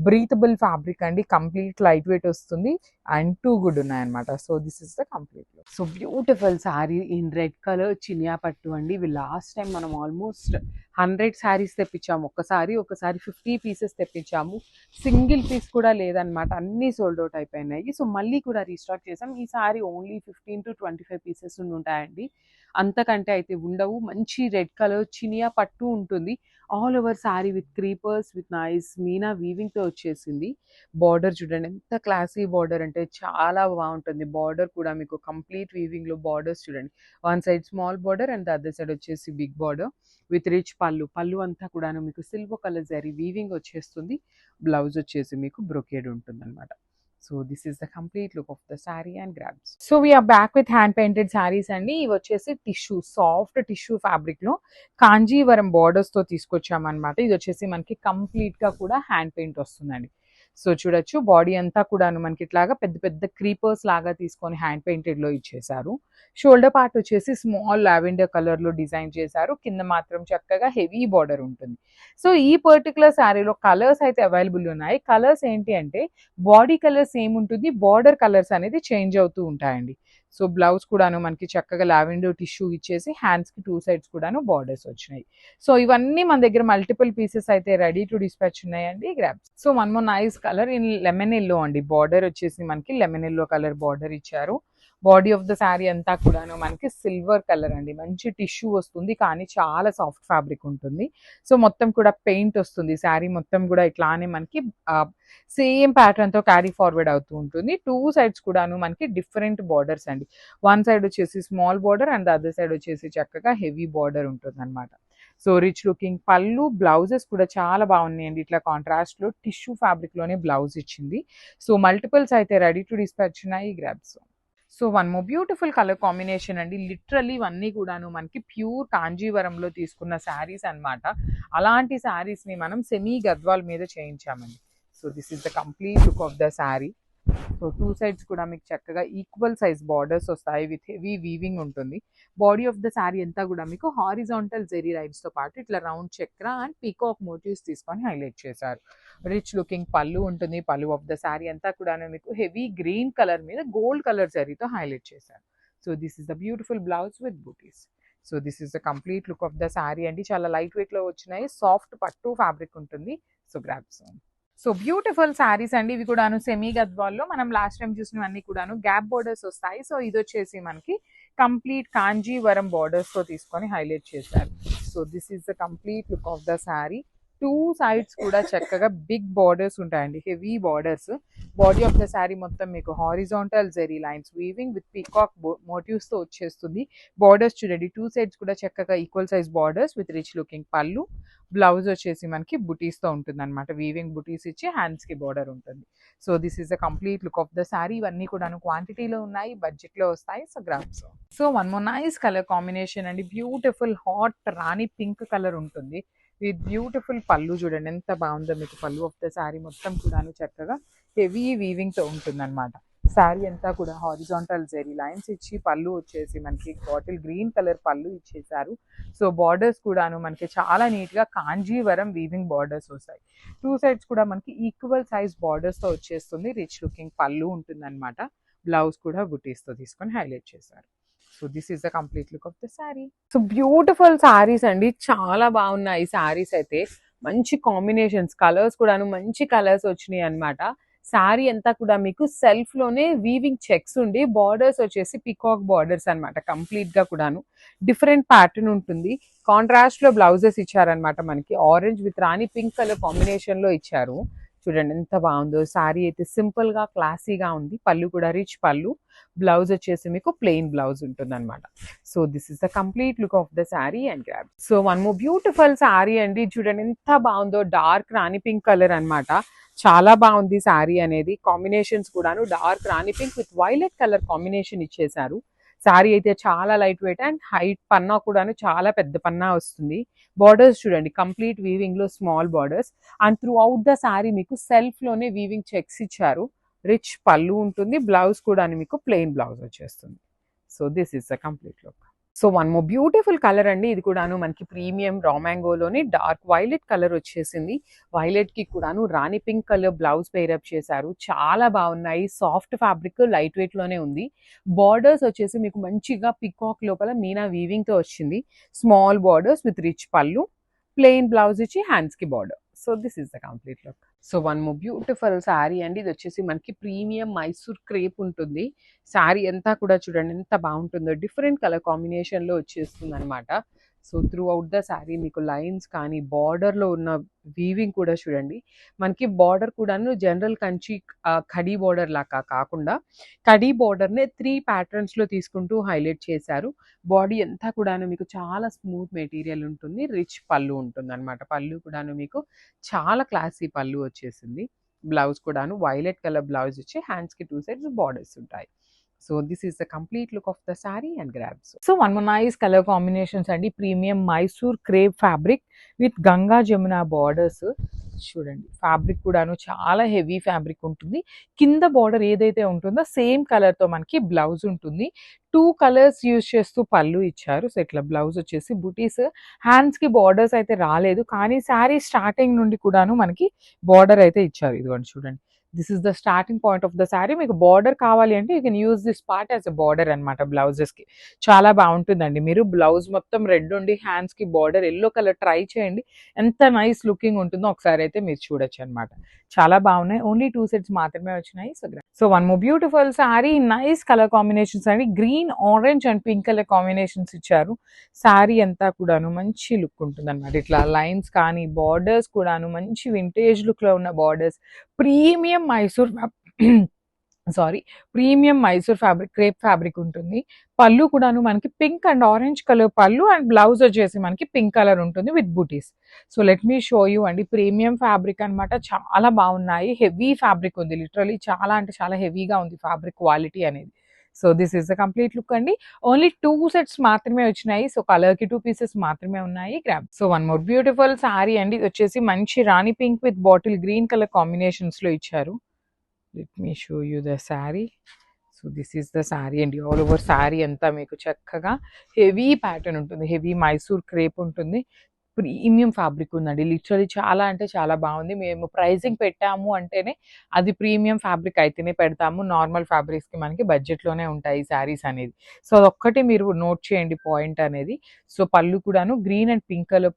బ్రీతబుల్ ఫ్యాబ్రిక్ అండి. కంప్లీట్ లైట్ వెయిట్ వస్తుంది అండ్ టూ గుడ్ ఉన్నాయన్నమాట. So this is the complete look. So beautiful sari in red colour చినియా పట్టు అండి. ఇవి లాస్ట్ టైం మనం ఆల్మోస్ట్ 100 శారీస్ తెప్పించాము. ఒకసారి 50 పీసెస్ తెప్పించాము. సింగిల్ పీస్ కూడా లేదనమాట. అన్నీ సోల్డ్ అవుట్ అయిపోయినాయి. సో మళ్ళీ కూడా రీస్టాక్ చేసాం. ఈ సారీ ఓన్లీ 15 to 25 పీసెస్ ఉంటాయండి. అంతకంటే అయితే ఉండవు. మంచి రెడ్ కలర్ చినియా పట్టు ఉంటుంది. All over sari with creepers with nice మీనా వీవింగ్తో వచ్చేసింది. బార్డర్ చూడండి ఎంత క్లాసీ బార్డర్ అంటే చాలా బాగుంటుంది. బార్డర్ కూడా మీకు కంప్లీట్ వీవింగ్లో బార్డర్స్ చూడండి. One side small border and other side వచ్చేసి big border with rich pallu. Pallu అంతా కూడా మీకు సిల్వర్ కలర్ జరీ వీవింగ్ వచ్చేస్తుంది. బ్లౌజ్ వచ్చేసి మీకు బ్రొకేడ్ ఉంటుంది అనమాట. So this is the complete look of the sari and grabs. So we are back with hand painted saris అండి. ఇవి వచ్చేసి టిష్యూ, సాఫ్ట్ టిష్యూ ఫ్యాబ్రిక్ లో కాంజీవరం బార్డర్స్ తో తీసుకొచ్చామన్నమాట. ఇది వచ్చేసి మనకి కంప్లీట్ గా కూడా హ్యాండ్ పెయింట్ వస్తుందండి. సో చూడొచ్చు బాడీ అంతా కూడాను మనకి ఇట్లాగా పెద్ద పెద్ద క్రీపర్స్ లాగా తీసుకొని హ్యాండ్ పెయింటెడ్ లో ఇచ్చేసారు. షోల్డర్ పార్ట్ వచ్చేసి స్మాల్ లావెండర్ కలర్ లో డిజైన్ చేశారు. కింద మాత్రం చక్కగా హెవీ బార్డర్ ఉంటుంది. సో ఈ పర్టికులర్ శారీలో కలర్స్ అయితే అవైలబుల్ ఉన్నాయి. కలర్స్ ఏంటి అంటే బాడీ కలర్ సేమ్ ఉంటుంది, బార్డర్ కలర్స్ అనేది చేంజ్ అవుతూ ఉంటాయండి. సో బ్లౌజ్ కూడాను మనకి చక్కగా లావెండర్ టిష్యూ ఇచ్చేసి హ్యాండ్స్ కి 2 సైడ్స్ కూడాను బార్డర్స్ వచ్చినాయి. సో ఇవన్నీ మన దగ్గర మల్టిపుల్ పీసెస్ అయితే రెడీ టు డిస్పాచ్ ఉన్నాయండి. Grabs. So one more nice colour in lemon yellow అండి. బార్డర్ వచ్చేసి మనకి లెమన్ ఎల్లో కలర్ బార్డర్ ఇచ్చారు. బాడీ ఆఫ్ ద శారీ అంతా కూడాను మనకి సిల్వర్ కలర్ అండి. మంచి టిష్యూ వస్తుంది కానీ చాలా సాఫ్ట్ ఫ్యాబ్రిక్ ఉంటుంది. సో మొత్తం కూడా పెయింట్ వస్తుంది. శారీ మొత్తం కూడా ఇట్లానే మనకి సేమ్ ప్యాటర్న్ తో క్యారీ ఫార్వర్డ్ అవుతూ ఉంటుంది. 2 సైడ్స్ కూడాను మనకి డిఫరెంట్ బార్డర్స్ అండి. వన్ సైడ్ వచ్చేసి small border and other side వచ్చేసి చక్కగా హెవీ బార్డర్ ఉంటుంది అనమాట. సో రిచ్ లుకింగ్ పళ్ళు. బ్లౌజెస్ కూడా చాలా బాగున్నాయండి. ఇట్లా కాంట్రాస్ట్ లో టిష్యూ ఫ్యాబ్రిక్ లోనే బ్లౌజ్ ఇచ్చింది. సో మల్టిపుల్స్ అయితే రెడీ టు డిస్పాచ్ ఉన్నాయి. Grabs. So one more beautiful colour combination అండి. లిటరల్లీ ఇవన్నీ కూడాను మనకి ప్యూర్ కాంజీవరంలో తీసుకున్న శారీస్ అనమాట. అలాంటి శారీస్ ని మనం సెమీ గద్వాల్ మీద చేయించామండి. So this is the complete look of the sari. So 2 sides కూడా మీకు చక్కగా ఈక్వల్ సైజ్ బార్డర్స్ వస్తాయి విత్ హెవీ వీవింగ్ ఉంటుంది. బాడీ ఆఫ్ ద శారీ అంతా కూడా మీకు హారిజాంటల్ జెరీ లైన్స్ తో పాటు ఇట్లా round chakra and peacock motifs తీసుకొని హైలైట్ చేశారు. రిచ్ లుకింగ్ పళ్ళు ఉంటుంది. పళ్ళు ఆఫ్ ద శారీ అంతా కూడా మీకు హెవీ గ్రీన్ కలర్ మీద గోల్డ్ కలర్ జరీతో హైలైట్ చేశారు. So this is the beautiful blouse with butis. So this is the complete look of the sari అండి. చాలా లైట్ వెయిట్ లో వచ్చినాయి. సాఫ్ట్ పట్టు ఫ్యాబ్రిక్ ఉంటుంది. So grabs. So beautiful saris అండి. ఇవి కూడాను సెమీ గద్వాల్లో మనం లాస్ట్ టైం చూసినవన్నీ కూడాను గ్యాప్ బోర్డర్స్ వస్తాయి. సో ఇది వచ్చేసి మనకి కంప్లీట్ కాంజీవరం బార్డర్స్ తో తీసుకొని హైలైట్ చేశారు. So this is the complete look of the sari. 2 sides కూడా చక్కగా బిగ్ బార్డర్స్ ఉంటాయండి, heavy borders. Body of the sari మొత్తం మీకు horizontal zari lines weaving with peacock motifs తో వచ్చేస్తుంది. బార్డర్స్ చూడండి 2 సైడ్స్ కూడా చక్కగా equal size borders with rich looking pallu. Blouse వచ్చేసి మనకి బుటీస్ తో ఉంటుంది అనమాట. వీవింగ్ బుటీస్ ఇచ్చి హ్యాండ్స్ కి బార్డర్ ఉంటుంది. So this is the complete look of the sari. ఇవన్నీ కూడా క్వాంటిటీలో ఉన్నాయి, బడ్జెట్ లో వస్తాయి. So grams. So one more nice colour combination అండి. బ్యూటిఫుల్ హాట్ రాణి పింక్ కలర్ ఉంటుంది విత్ బ్యూటిఫుల్ పళ్ళు. చూడండి ఎంత బాగుందో మీకు పళ్ళు ఆఫ్ ద శారీ మొత్తం కూడా చక్కగా హెవీ వీవింగ్ తో ఉంటుంది అనమాట. శారీ అంతా కూడా హారిజాంటల్ జెరీ లైన్స్ ఇచ్చి పళ్ళు వచ్చేసి మనకి బాటిల్ గ్రీన్ కలర్ పళ్ళు ఇచ్చేసారు. సో బార్డర్స్ కూడాను మనకి చాలా నీట్ గా కాంజీవరం వీవింగ్ బార్డర్స్ వస్తాయి. 2 సైడ్స్ కూడా మనకి ఈక్వల్ సైజ్ బార్డర్స్ తో వచ్చేస్తుంది. రిచ్ లుకింగ్ పళ్ళు ఉంటుంది అనమాట. బ్లౌజ్ కూడా బుటీస్ తో తీసుకొని హైలైట్ చేశారు. So this is the complete look of the sari. So beautiful saris అండి. చాలా బాగున్నాయి శారీస్ అయితే. మంచి కాంబినేషన్స్, కలర్స్ కూడాను మంచి కలర్స్ వచ్చినాయి అనమాట. శారీ అంతా కూడా మీకు సెల్ఫ్ లోనే వీవింగ్ చెక్స్ ఉండి బార్డర్స్ వచ్చేసి పికాక్ బార్డర్స్ అనమాట. కంప్లీట్ గా కూడాను డిఫరెంట్ ప్యాటర్న్ ఉంటుంది. కాంట్రాస్ట్ లో బ్లౌజెస్ ఇచ్చారనమాట. మనకి orange with Rani pink colour combination లో ఇచ్చారు. చూడండి ఎంత బాగుందో. శారీ అయితే సింపుల్గా క్లాసీగా ఉంది. పళ్ళు కూడా రిచ్ పళ్ళు. బ్లౌజ్ వచ్చేసి మీకు ప్లెయిన్ బ్లౌజ్ ఉంటుంది అనమాట. So this is the complete look of the sari and grab. So one more beautiful sari అండి. చూడండి ఎంత బాగుందో. డార్క్ రాణి పింక్ కలర్ అనమాట. చాలా బాగుంది శారీ అనేది. కాంబినేషన్స్ కూడాను dark Rani pink with violet colour combination ఇచ్చేసారు. శారీ అయితే చాలా లైట్ వెయిట్ అండ్ హైట్ పన్నా కూడాను చాలా పెద్ద పన్నా వస్తుంది. బార్డర్స్ చూడండి కంప్లీట్ వీవింగ్ లో small borders and through out the sari మీకు సెల్ఫ్ లోనే వీవింగ్ చెక్స్ ఇచ్చారు. రిచ్ పళ్ళు ఉంటుంది. బ్లౌజ్ కూడా మీకు ప్లెయిన్ బ్లౌజ్ వచ్చేస్తుంది. So this is the complete look. So one more beautiful colour అండి. ఇది కూడాను మనకి ప్రీమియం రా మ్యాంగోలోని డార్క్ వైలెట్ కలర్ వచ్చేసింది. వైలెట్ కి కూడాను rani pink colour blouse pair up చేశారు. చాలా బాగున్నాయి. సాఫ్ట్ ఫ్యాబ్రిక్ లైట్ వెయిట్ లోనే ఉంది. బార్డర్స్ వచ్చేసి మీకు మంచిగా పికాక్ లోపల మీనా వీవింగ్ తో వచ్చింది. స్మాల్ బార్డర్స్ విత్ రిచ్ పళ్ళు, ప్లెయిన్ బ్లౌజ్ ఇచ్చి హ్యాండ్స్ కి border. So this is the complete look. So one more beautiful sari అండి. ఇది వచ్చేసి మనకి ప్రీమియం మైసూర్ క్రేప్ ఉంటుంది. శారీ అంతా కూడా చూడండి ఎంత బాగుంటుందో. డిఫరెంట్ కలర్ కాంబినేషన్ లో వచ్చేస్తుంది అనమాట. So throughout the sari మీకు లైన్స్ కానీ బార్డర్ లో ఉన్న వీవింగ్ కూడా చూడండి. మనకి బార్డర్ కూడాను జనరల్ కంచి కడీ బార్డర్ లాగా కాకుండా కడీ బార్డర్ నే 3 ప్యాటర్న్స్ లో తీసుకుంటూ హైలైట్ చేశారు. బాడీ అంతా కూడాను మీకు చాలా స్మూత్ మెటీరియల్ ఉంటుంది. రిచ్ పళ్ళు ఉంటుంది అనమాట. పళ్ళు కూడాను మీకు చాలా క్లాసీ పళ్ళు వచ్చేసింది. బ్లౌజ్ కూడాను వైలెట్ కలర్ బ్లౌజ్ ఇచ్చి హ్యాండ్స్ కి 2 సైడ్స్ బార్డర్స్ ఉంటాయి. So this is the complete look of the sari and grabs. So one more nice colour combinations అండి. Premium Mysore crepe fabric with Ganga Jamuna borders. చూడండి ఫ్యాబ్రిక్ కూడాను చాలా హెవీ ఫ్యాబ్రిక్ ఉంటుంది. కింద బార్డర్ ఏదైతే ఉంటుందో సేమ్ కలర్ తో మనకి బ్లౌజ్ ఉంటుంది. 2 కలర్స్ యూజ్ చేస్తూ పళ్ళు ఇచ్చారు. సో ఇట్లా బ్లౌజ్ వచ్చేసి బుటీస్. హ్యాండ్స్ కి బార్డర్స్ అయితే రాలేదు కానీ శారీ స్టార్టింగ్ నుండి కూడాను మనకి బార్డర్ అయితే ఇచ్చారు. ఇదిగోండి చూడండి. This is the starting point of the sari. మీకు బార్డర్ కావాలి అంటే you can use this part as a border అనమాట బ్లౌజెస్ కి. చాలా బాగుంటుందండి. మీరు బ్లౌజ్ మొత్తం రెడ్ ఉండి హ్యాండ్స్ కి బార్డర్ ఎల్లో కలర్ ట్రై చేయండి. ఎంత నైస్ లుకింగ్ ఉంటుందో ఒకసారి అయితే మీరు చూడొచ్చు అనమాట. చాలా బాగున్నాయి. ఓన్లీ 2 సెట్స్ మాత్రమే వచ్చినాయి. So one more beautiful sari. Nice colour combinations అండి. Green, orange and pink colour combinations ఇచ్చారు. శారీ అంతా కూడాను మంచి లుక్ ఉంటుంది అనమాట. ఇట్లా లైన్స్ కానీ బార్డర్స్ కూడాను మంచి వింటేజ్ లుక్ లో ఉన్న borders. Premium Mysore premium Mysore fabric crepe fabric ఉంటుంది. పళ్ళు కూడాను మనకి pink and orange colour pallu and blouse వచ్చేసి మనకి పింక్ కలర్ ఉంటుంది with butis. So let me show you అండి. ప్రీమియం ఫ్యాబ్రిక్ అనమాట. చాలా బాగున్నాయి. హెవీ ఫ్యాబ్రిక్ ఉంది. లిటరలీ చాలా అంటే చాలా హెవీగా ఉంది ఫ్యాబ్రిక్ క్వాలిటీ అనేది. So this is the complete look అండి. ఓన్లీ 2 సెట్స్ మాత్రమే వచ్చినాయి. సో కలర్ కి 2 పీసెస్ మాత్రమే ఉన్నాయి. Grab. So one more beautiful sari అండి. ఇది వచ్చేసి మంచి rani pink with bottle green colour combinations లో ఇచ్చారు. Let me show you the sari. So this is the sari అండి. ఆల్ ఓవర్ శారీ అంతా మీకు చక్కగా హెవీ ప్యాటర్న్ ఉంటుంది. హెవీ మైసూర్ క్రేప్ ఉంటుంది. ప్రీమియం ఫ్యాబ్రిక్ ఉందండి. లిటరలీ చాలా అంటే చాలా బాగుంది. మేము ప్రైజింగ్ పెట్టాము అంటేనే అది ప్రీమియం ఫ్యాబ్రిక్ అయితేనే పెడతాము. నార్మల్ ఫ్యాబ్రిక్స్కి మనకి బడ్జెట్లోనే ఉంటాయి శారీస్ అనేది. సో అదొక్కటి మీరు నోట్ చేయండి పాయింట్ అనేది. సో పళ్ళు కూడాను గ్రీన్ అండ్ పింక్ కలర్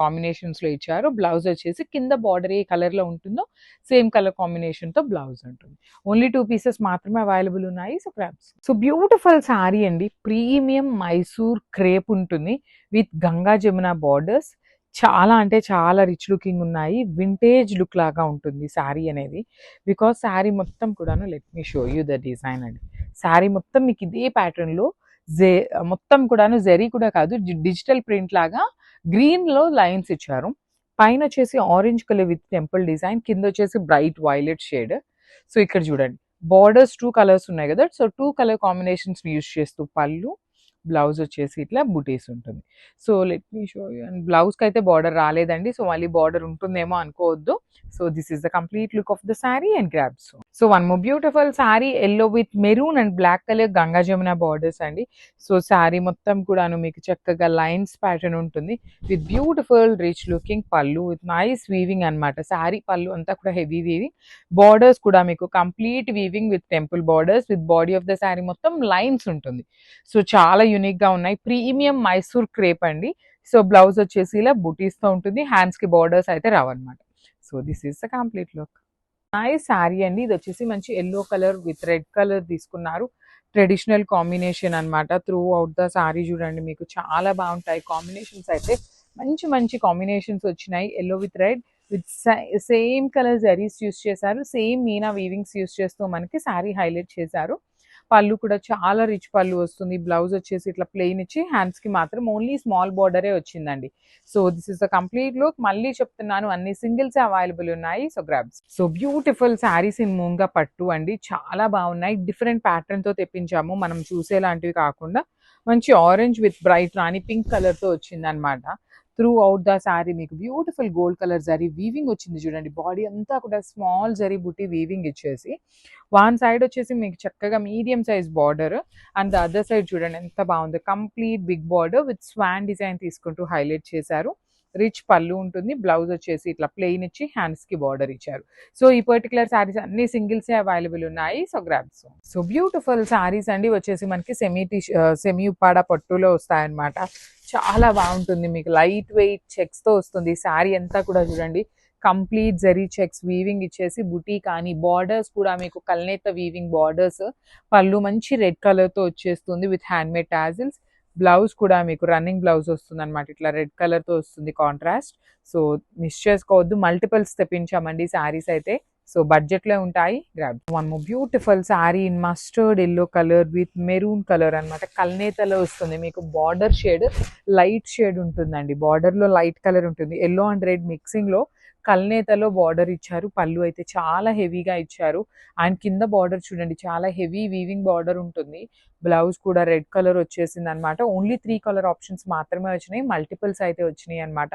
కాంబినేషన్స్లో ఇచ్చారు. బ్లౌజ్ వచ్చేసి కింద బార్డర్ ఏ కలర్లో ఉంటుందో సేమ్ కలర్ కాంబినేషన్తో బ్లౌజ్ ఉంటుంది. ఓన్లీ 2 పీసెస్ మాత్రమే అవైలబుల్ ఉన్నాయి. So crabs. So beautiful sari అండి. ప్రీమియం మైసూర్ క్రేప్ ఉంటుంది విత్ గంగా జమున బార్డర్స్. చాలా అంటే చాలా రిచ్ లుకింగ్ ఉన్నాయి. వింటేజ్ లుక్ లాగా ఉంటుంది శారీ అనేది. బికాస్ శారీ మొత్తం కూడాను let me show you the design అండి. శారీ మొత్తం మీకు ఇదే ప్యాటర్న్లో మొత్తం కూడాను జెరీ కూడా కాదు డిజిటల్ ప్రింట్ లాగా గ్రీన్లో లైన్స్ ఇచ్చారు. పైన వచ్చేసి orange colour with temple design, కింద వచ్చేసి బ్రైట్ వైలెట్ షేడ్. సో ఇక్కడ చూడండి బార్డర్స్ 2 కలర్స్ ఉన్నాయి కదా. సో 2 కలర్ కాంబినేషన్స్ యూజ్ చేస్తూ పళ్ళు, బ్లౌజ్ వచ్చేసి ఇట్లా బుటీస్ ఉంటుంది. So let me show you. And బ్లౌజ్కి అయితే బార్డర్ రాలేదండి. సో మళ్ళీ బార్డర్ ఉంటుందేమో అనుకోవద్దు. So this is the complete look of the sari and grabs. So one more beautiful sari. Yellow with maroon and black colour Ganga Jamuna borders అండి. సో శారీ మొత్తం కూడాను మీకు చక్కగా లైన్స్ ప్యాటర్న్ ఉంటుంది with beautiful rich looking pallu with nice weaving అనమాట. శారీ పళ్ళు అంతా కూడా హెవీ వీవింగ్. బార్డర్స్ కూడా మీకు complete weaving with temple borders with body of the sari మొత్తం లైన్స్ ఉంటుంది. సో చాలా యూనిక్ గా ఉన్నాయి. ప్రీమియం మైసూర్ క్రేప్ అండి. సో బ్లౌజ్ వచ్చేసి ఇలా బుటీస్ తో ఉంటుంది. హ్యాండ్స్ కి బార్డర్స్ అయితే రావన్నమాట. So this is the complete look. Nice sari అండి. ఇది వచ్చేసి మంచి yellow colour with red colour తీసుకున్నారు. ట్రెడిషనల్ కాంబినేషన్ అనమాట. త్రూ అవుట్ ద శారీ చూడండి మీకు చాలా బాగుంటాయి కాంబినేషన్స్ అయితే. మంచి మంచి కాంబినేషన్స్ వచ్చినాయి. Yellow with red, with same colour zaris use చేశారు, సేమ్ మీనా వీవింగ్స్ యూస్ చేస్తూ మనకి శారీ హైలైట్ చేశారు. పళ్ళు కూడా చాలా రిచ్ పళ్ళు వస్తుంది. బ్లౌజ్ వచ్చేసి ఇట్లా ప్లెయిన్ ఇచ్చి హ్యాండ్స్ కి మాత్రం ఓన్లీ స్మాల్ బార్డరే వచ్చిందండి. So this is the complete look. మళ్ళీ చెప్తున్నాను, అన్ని సింగిల్స్ అవైలబుల్ ఉన్నాయి. So grabs. So beautiful saris in moonga పట్టు అండి, చాలా బాగున్నాయి. డిఫరెంట్ ప్యాటర్న్ తో తెప్పించాము, మనం చూసేలాంటివి కాకుండా మంచి orange with bright rani pink colour తో వచ్చింది అనమాట. త్రూ అవుట్ ద శారీ మీకు beautiful gold colour zari weaving వచ్చింది చూడండి. బాడీ అంతా కూడా స్మాల్ జరీ బుట్టి వీవింగ్ ఇచ్చేసి వన్ సైడ్ వచ్చేసి మీకు చక్కగా medium size border, and the other side చూడండి ఎంత బాగుంది, complete big border with swan design తీసుకుంటూ హైలైట్ చేశారు. రిచ్ పళ్ళు ఉంటుంది. బ్లౌజ్ వచ్చేసి ఇట్లా ప్లెయిన్ ఇచ్చి హ్యాండ్స్ కి బార్డర్ ఇచ్చారు. సో ఈ పర్టికులర్ శారీస్ అన్ని సింగిల్సే అవైలబుల్ ఉన్నాయి. So grabs. So beautiful saris అండి, వచ్చేసి మనకి సెమీ ఉప్పాడ పట్టులో వస్తాయన్నమాట. చాలా బాగుంటుంది, మీకు లైట్ వెయిట్ చెక్స్ తో వస్తుంది. శారీ అంతా కూడా చూడండి కంప్లీట్ జరీ చెక్స్ వీవింగ్ ఇచ్చేసి బుటీ కానీ బార్డర్స్ కూడా మీకు కల్నేత వీవింగ్ బార్డర్స్. పళ్ళు మంచి రెడ్ కలర్ తో వచ్చేస్తుంది with hand made tassels. Blouse కూడా మీకు రన్నింగ్ బ్లౌజ్ వస్తుంది అనమాట, ఇట్లా రెడ్ కలర్ తో వస్తుంది కాంట్రాస్ట్. సో మిస్ చేసుకోవద్దు, మల్టిపుల్స్ తెప్పించామండి శారీస్ అయితే. సో బడ్జెట్ లో ఉంటాయి. Grab. One more beautiful sari in mustard yellow colour with maroon colour అనమాట. కల్నేతలో వస్తుంది మీకు. బార్డర్ షేడ్ లైట్ షేడ్ ఉంటుందండి, బార్డర్ లో లైట్ కలర్ ఉంటుంది. ఎల్లో అండ్ రెడ్ మిక్సింగ్ లో కల్నేతలో బార్డర్ ఇచ్చారు. పళ్ళు అయితే చాలా హెవీగా ఇచ్చారు. అండ్ కింద బార్డర్ చూడండి చాలా హెవీ వీవింగ్ బార్డర్ ఉంటుంది. బ్లౌజ్ కూడా రెడ్ కలర్ వచ్చేసింది అనమాట. ఓన్లీ 3 కలర్ ఆప్షన్స్ మాత్రమే వచ్చినాయి, మల్టిపుల్స్ అయితే వచ్చినాయి అనమాట.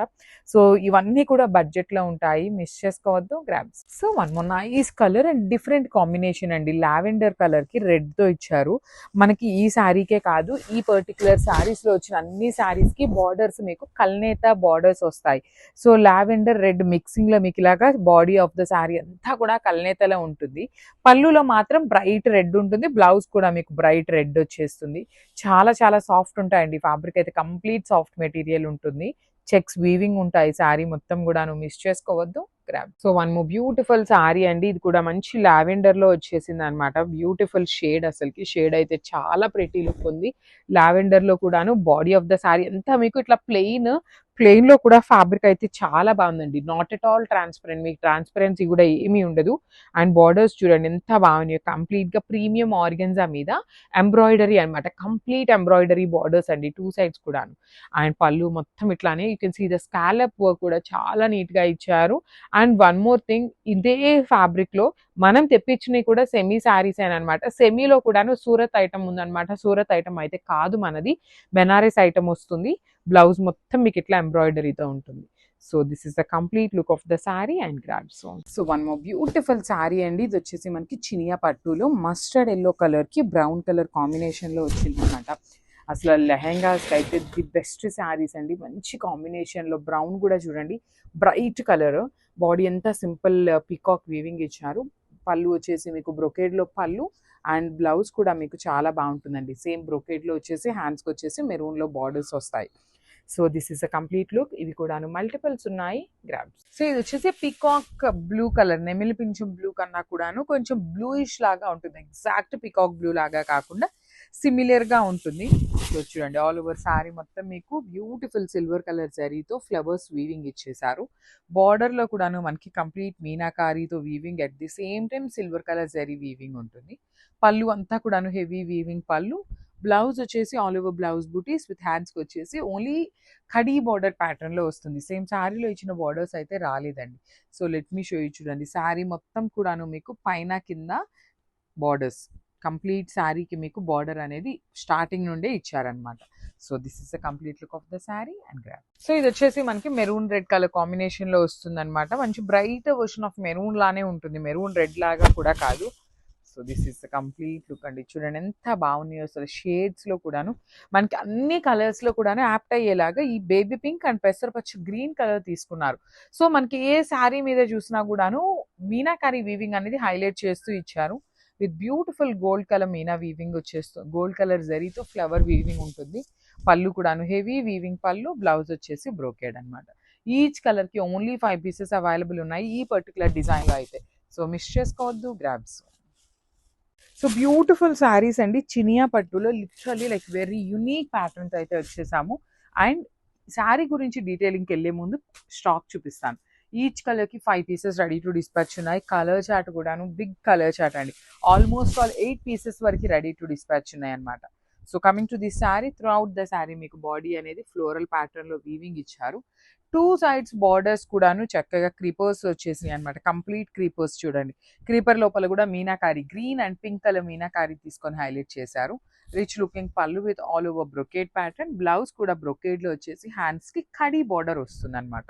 సో ఇవన్నీ కూడా బడ్జెట్ లో ఉంటాయి, మిస్ చేసుకోవద్దు. Grabs. So one more nice colour and different combination అండి. లావెండర్ కలర్ కి రెడ్ తో ఇచ్చారు. మనకి ఈ శారీకే కాదు, ఈ పర్టికులర్ శారీస్ లో వచ్చిన అన్ని శారీస్ కి బార్డర్స్ మీకు కల్నేత బార్డర్స్ వస్తాయి. సో లావెండర్ రెడ్ మిక్సింగ్ లో మీకు ఇలాగా బాడీ ఆఫ్ ద శారీ అంతా కూడా కల్నేతలో ఉంటుంది. పళ్ళులో మాత్రం బ్రైట్ రెడ్ ఉంటుంది. బ్లౌజ్ కూడా మీకు బ్రైట్ రెడ్ వచ్చేస్తుంది. చాలా చాలా సాఫ్ట్ ఉంటాయండి. ఫ్యాబ్రిక్ అయితే కంప్లీట్ సాఫ్ట్ మెటీరియల్ ఉంటుంది. చెక్స్ వీవింగ్ ఉంటాయి శారీ మొత్తం కూడా, మిస్ చేసుకోవద్దు. Grab. So one more beautiful sari అండి, ఇది కూడా మంచి లావెండర్ లో వచ్చేసింది అనమాట. బ్యూటిఫుల్ షేడ్, అసలుకి షేడ్ అయితే చాలా ప్రెటీ లుక్ ఉంది. లావెండర్ లో కూడాను బాడీ ఆఫ్ ద శారీ అంతా మీకు ఇట్లా ప్లెయిన్ లో కూడా ఫ్యాబ్రిక్ అయితే చాలా బాగుందండి. నాట్ ఎట్ ఆల్ ట్రాన్స్పరెంట్, మీకు ట్రాన్స్పరెన్సీ కూడా ఏమీ ఉండదు. అండ్ బార్డర్స్ చూడండి ఎంత బాగున్నాయి, కంప్లీట్ గా ప్రీమియం ఆర్గెన్జా మీద ఎంబ్రాయిడరీ అనమాట. కంప్లీట్ ఎంబ్రాయిడరీ బార్డర్స్ అండి, 2 సైడ్స్ కూడా. అండ్ పళ్ళు మొత్తం ఇట్లానే you can see the scallop work కూడా చాలా నీట్ గా ఇచ్చారు. అండ్ వన్ మోర్ థింగ్, ఇదే ఫ్యాబ్రిక్ లో మనం తెప్పించినవి కూడా సెమీ శారీస్ అనమాట. సెమీలో కూడాను సూరత్ ఐటమ్ ఉందన్నమాట. సూరత్ ఐటమ్ అయితే కాదు మనది, బెనారస్ ఐటమ్ వస్తుంది. బ్లౌజ్ మొత్తం మీకు ఇట్లా ఎంబ్రాయిడరీతో ఉంటుంది. So this is the complete look of the sari and grab. So one more beautiful sari అండి, ఇది వచ్చేసి మనకి చినియా పట్టులో మస్టర్డ్ ఎల్లో కలర్ కి బ్రౌన్ కలర్ కాంబినేషన్ లో వచ్చింది అనమాట. అసలు లెహెంగాస్ అయితే ది బెస్ట్ శారీస్ అండి, మంచి కాంబినేషన్ లో. బ్రౌన్ కూడా చూడండి బ్రైట్ కలర్, బాడీ అంతా సింపుల్ పీకాక్ వీవింగ్ ఇచ్చారు. పళ్ళు వచ్చేసి మీకు బ్రొకేడ్ లో పళ్ళు, అండ్ బ్లౌజ్ కూడా మీకు చాలా బాగుంటుందండి. సేమ్ బ్రొకేడ్ లో వచ్చేసి హ్యాండ్స్కి వచ్చేసి మెరూన్ లో బార్డర్స్ వస్తాయి. So this is a complete look. ఇవి కూడాను మల్టిపుల్స్ ఉన్నాయి. గ్రాబ్స్. సో ఇది వచ్చేసి పీకాక్ బ్లూ కలర్, నెమిలి పింఛం బ్లూ కన్నా కూడాను కొంచెం బ్లూయిష్ లాగా ఉంటుంది. ఎగ్జాక్ట్ పీకాక్ బ్లూ లాగా కాకుండా సిమిలర్ గా ఉంటుంది. సో చూడండి ఆల్ ఓవర్ శారీ మొత్తం మీకు బ్యూటిఫుల్ సిల్వర్ కలర్ జరీతో ఫ్లవర్స్ వీవింగ్ ఇచ్చేసారు. బార్డర్ లో కూడాను మనకి కంప్లీట్ మీనాకారీతో weaving, at the same time silver colour zari weaving ఉంటుంది. పళ్ళు అంతా కూడాను హెవీ వీవింగ్ పళ్ళు. బ్లౌజ్ వచ్చేసి ఆల్ ఓవర్ బ్లౌజ్ బూటీస్ విత్ హ్యాండ్స్కి వచ్చేసి ఓన్లీ కడీ బార్డర్ ప్యాటర్న్ లో వస్తుంది. సేమ్ శారీలో ఇచ్చిన బార్డర్స్ అయితే రాలేదండి. So let me show you. చూడండి శారీ మొత్తం కూడాను మీకు పైన కింద బార్డర్స్, కంప్లీట్ శారీకి మీకు బార్డర్ అనేది స్టార్టింగ్ నుండే ఇచ్చారనమాట. So this is the complete look of the sari and grab. So ఇది వచ్చేసి మనకి మెరూన్ రెడ్ కలర్ కాంబినేషన్ లో వస్తుంది అనమాట. మంచి బ్రైట్ వర్షన్ ఆఫ్ మెరూన్ లానే ఉంటుంది, మెరూన్ రెడ్ లాగా కూడా కాదు. So this is the complete look అండి. చూడండి ఎంత బాగున్నాయో అసలు. షేడ్స్ లో కూడాను మనకి అన్ని కలర్స్ లో కూడాను యాప్ట్ అయ్యేలాగా ఈ బేబీ పింక్ అండ్ పెసరపచ్చ గ్రీన్ కలర్ తీసుకున్నారు. సో మనకి ఏ శారీ మీద చూసినా కూడాను మీనాకారి వీవింగ్ అనేది హైలైట్ చేస్తూ ఇచ్చారు. With beautiful gold colour Meena weaving వచ్చేస్తుంది. గోల్డ్ కలర్ జరీతో ఫ్లవర్ వీవింగ్ ఉంటుంది. పళ్ళు కూడాను హెవీ వీవింగ్ పళ్ళు. బ్లౌజ్ వచ్చేసి బ్రోకేడ్ అనమాట. ఈచ్ కలర్ కి ఓన్లీ 5 పీసెస్ అవైలబుల్ ఉన్నాయి ఈ పర్టికులర్ డిజైన్ లో అయితే. సో మిస్ చేసుకోవద్దు. గ్రాబ్స్. సో బ్యూటిఫుల్ శారీస్ అండి, చినియా పట్టులో literally like very unique patterns అయితే వచ్చేసాము. అండ్ శారీ గురించి డీటెయిలింగ్కి వెళ్ళే ముందు స్టాక్ చూపిస్తాను. ఈచ్ కలర్ కి 5 పీసెస్ రెడీ టు డిస్పాచ్ ఉన్నాయి. కలర్ చార్ట్ కూడాను బిగ్ కలర్ చార్ట్ అండి. ఆల్మోస్ట్ ఆల్ 8 పీసెస్ వరకు రెడీ టు డిస్పాచ్ ఉన్నాయి అనమాట. So coming to this sari, through out the sari మీకు బాడీ అనేది ఫ్లోరల్ ప్యాటర్న్ లో వీవింగ్ ఇచ్చారు. 2 సైడ్స్ బార్డర్స్ కూడాను చక్కగా క్రీపర్స్ వచ్చేసినాయి అనమాట. కంప్లీట్ క్రీపర్స్ చూడండి. క్రీపర్ లోపల కూడా meenakari green and pink colour meenakari తీసుకొని హైలైట్ చేశారు. Rich looking pallu with all over brocade pattern. Blouse కూడా బ్రొకేడ్ లో వచ్చేసి హ్యాండ్స్ కి కడీ బార్డర్ వస్తుంది అనమాట.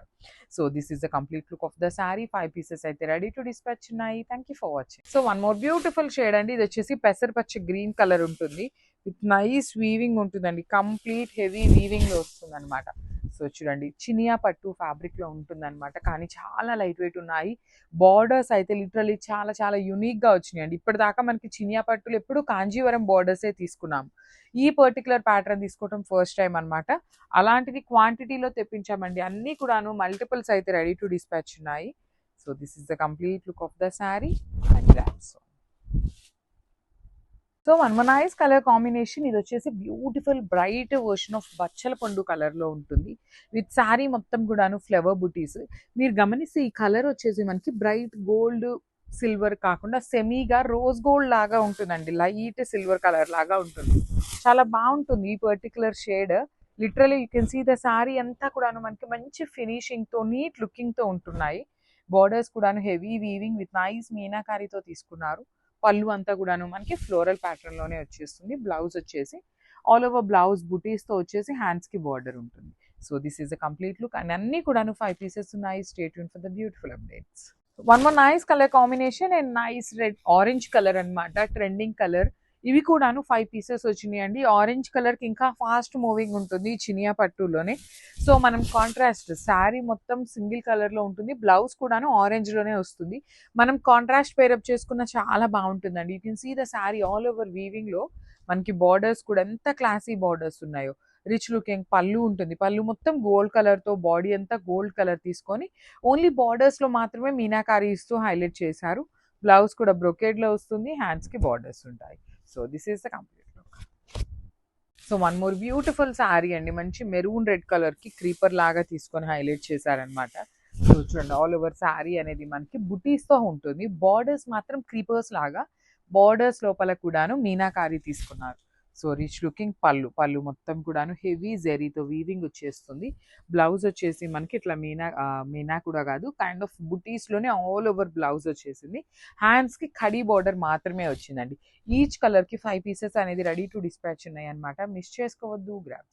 So this is the complete look of the sari. 5 pieces అయితే రెడీ టు డిస్పాచ్ ఉన్నాయి. Thank you for watching. So one more beautiful shade అండి. ఇది వచ్చేసి పెసరపచ్చ గ్రీన్ కలర్ ఉంటుంది. విత్ నైస్ వీవింగ్ ఉంటుందండి. కంప్లీట్ హెవీ వీవింగ్ లో వస్తుంది అనమాట. సో చూడండి, చినియా పట్టు ఫ్యాబ్రిక్ లో ఉంటుంది అనమాట. కానీ చాలా లైట్ వెయిట్ ఉన్నాయి. బార్డర్స్ అయితే లిటరలీ చాలా చాలా యునిక్ గా వచ్చినాయి అండి. ఇప్పటిదాకా మనకి చినియా పట్టులు ఎప్పుడు కాంజీవరం బార్డర్సే తీసుకున్నాం. ఈ పర్టికులర్ ప్యాటర్న్ తీసుకోవడం ఫస్ట్ టైం అనమాట. అలాంటిది క్వాంటిటీలో తెప్పించామండి. అన్ని కూడాను మల్టిపుల్స్ అయితే రెడీ టు డిస్పాచ్ ఉన్నాయి. So this is the complete look of the sari and that's all. So one nice colour combination. ఇది వచ్చేసి బ్యూటిఫుల్ బ్రైట్ వర్షన్ ఆఫ్ బచ్చల పండు కలర్ లో ఉంటుంది. విత్ శారీ మొత్తం కూడాను ఫ్లవర్ బుటీస్. మీరు గమనిస్తే ఈ కలర్ వచ్చేసి మనకి బ్రైట్ గోల్డ్ సిల్వర్ కాకుండా సెమీగా రోజ్ గోల్డ్ లాగా ఉంటుందండి. లైట్ సిల్వర్ కలర్ లాగా ఉంటుంది. చాలా బాగుంటుంది ఈ particular shade. Literally you can see the sari అంతా కూడాను మనకి మంచి ఫినిషింగ్ తో నీట్ లుకింగ్ తో ఉంటున్నాయి. బార్డర్స్ కూడాను హెవీ వీవింగ్ విత్ నైస్ మీనాకారితో తీసుకున్నారు. పళ్ళు అంతా కూడాను మనకి ఫ్లోరల్ ప్యాటర్న్ లోనే వచ్చేస్తుంది. బ్లౌజ్ వచ్చేసి ఆల్ ఓవర్ బ్లౌజ్ బుటీస్ తో వచ్చేసి హ్యాండ్స్ కి బార్డర్ ఉంటుంది. So this is the complete look. And అన్ని కూడాను 5 పీసెస్ ఉన్నాయి. Stay tune for the beautiful updates. One more nice colour combination and nice red orange colour అన్నమాట. Trending colour. ఇవి కూడాను 5 పీసెస్ వచ్చినాయి అండి. ఆరెంజ్ కలర్ కి ఇంకా ఫాస్ట్ మూవింగ్ ఉంటుంది చినియా పట్టులోనే. సో మనం కాంట్రాస్ట్ శారీ మొత్తం సింగిల్ కలర్ లో ఉంటుంది. బ్లౌజ్ కూడాను ఆరెంజ్ లోనే వస్తుంది. మనం కాంట్రాస్ట్ పేరప్ చేసుకున్న చాలా బాగుంటుందండి. You can see the sari all over weaving లో మనకి బార్డర్స్ కూడా ఎంత క్లాసీ బార్డర్స్ ఉన్నాయో. రిచ్ లుకింగ్ పళ్ళు ఉంటుంది. పళ్ళు మొత్తం గోల్డ్ కలర్ తో బాడీ అంతా గోల్డ్ కలర్ తీసుకొని ఓన్లీ బార్డర్స్ లో మాత్రమే మీనాకారి ఇస్తూ హైలైట్ చేశారు. బ్లౌజ్ కూడా బ్రొకేడ్ లో వస్తుంది. హ్యాండ్స్ కి బార్డర్స్ ఉంటాయి. So this is the complete look. So one more beautiful sari అండి. మంచి మెరూన్ రెడ్ కలర్ కి క్రీపర్ లాగా తీసుకొని హైలైట్ చేశారనమాట. సో చూడండి, ఆల్ ఓవర్ శారీ అనేది మనకి బుటీస్ తో ఉంటుంది. బార్డర్స్ మాత్రం క్రీపర్స్ లాగా. బార్డర్స్ లోపల కూడాను మీనాకారి తీసుకున్నారు. సో రిచ్ లుకింగ్ పళ్ళు. పళ్ళు మొత్తం కూడాను హెవీ జెరీతో వీవింగ్ వచ్చేస్తుంది. బ్లౌజ్ వచ్చేసి మనకి ఇట్లా మీనా కూడా కాదు, కైండ్ ఆఫ్ బుటీస్ లోనే ఆల్ ఓవర్ బ్లౌజ్ వచ్చేసింది. హ్యాండ్స్ కి ఖడీ బార్డర్ మాత్రమే వచ్చిందండి. ఈచ్ కలర్ కి 5 పీసెస్ అనేది రెడీ టు డిస్పాచ్ ఉన్నాయి అనమాట. మిస్ చేసుకోవద్దు. గ్రాబ్.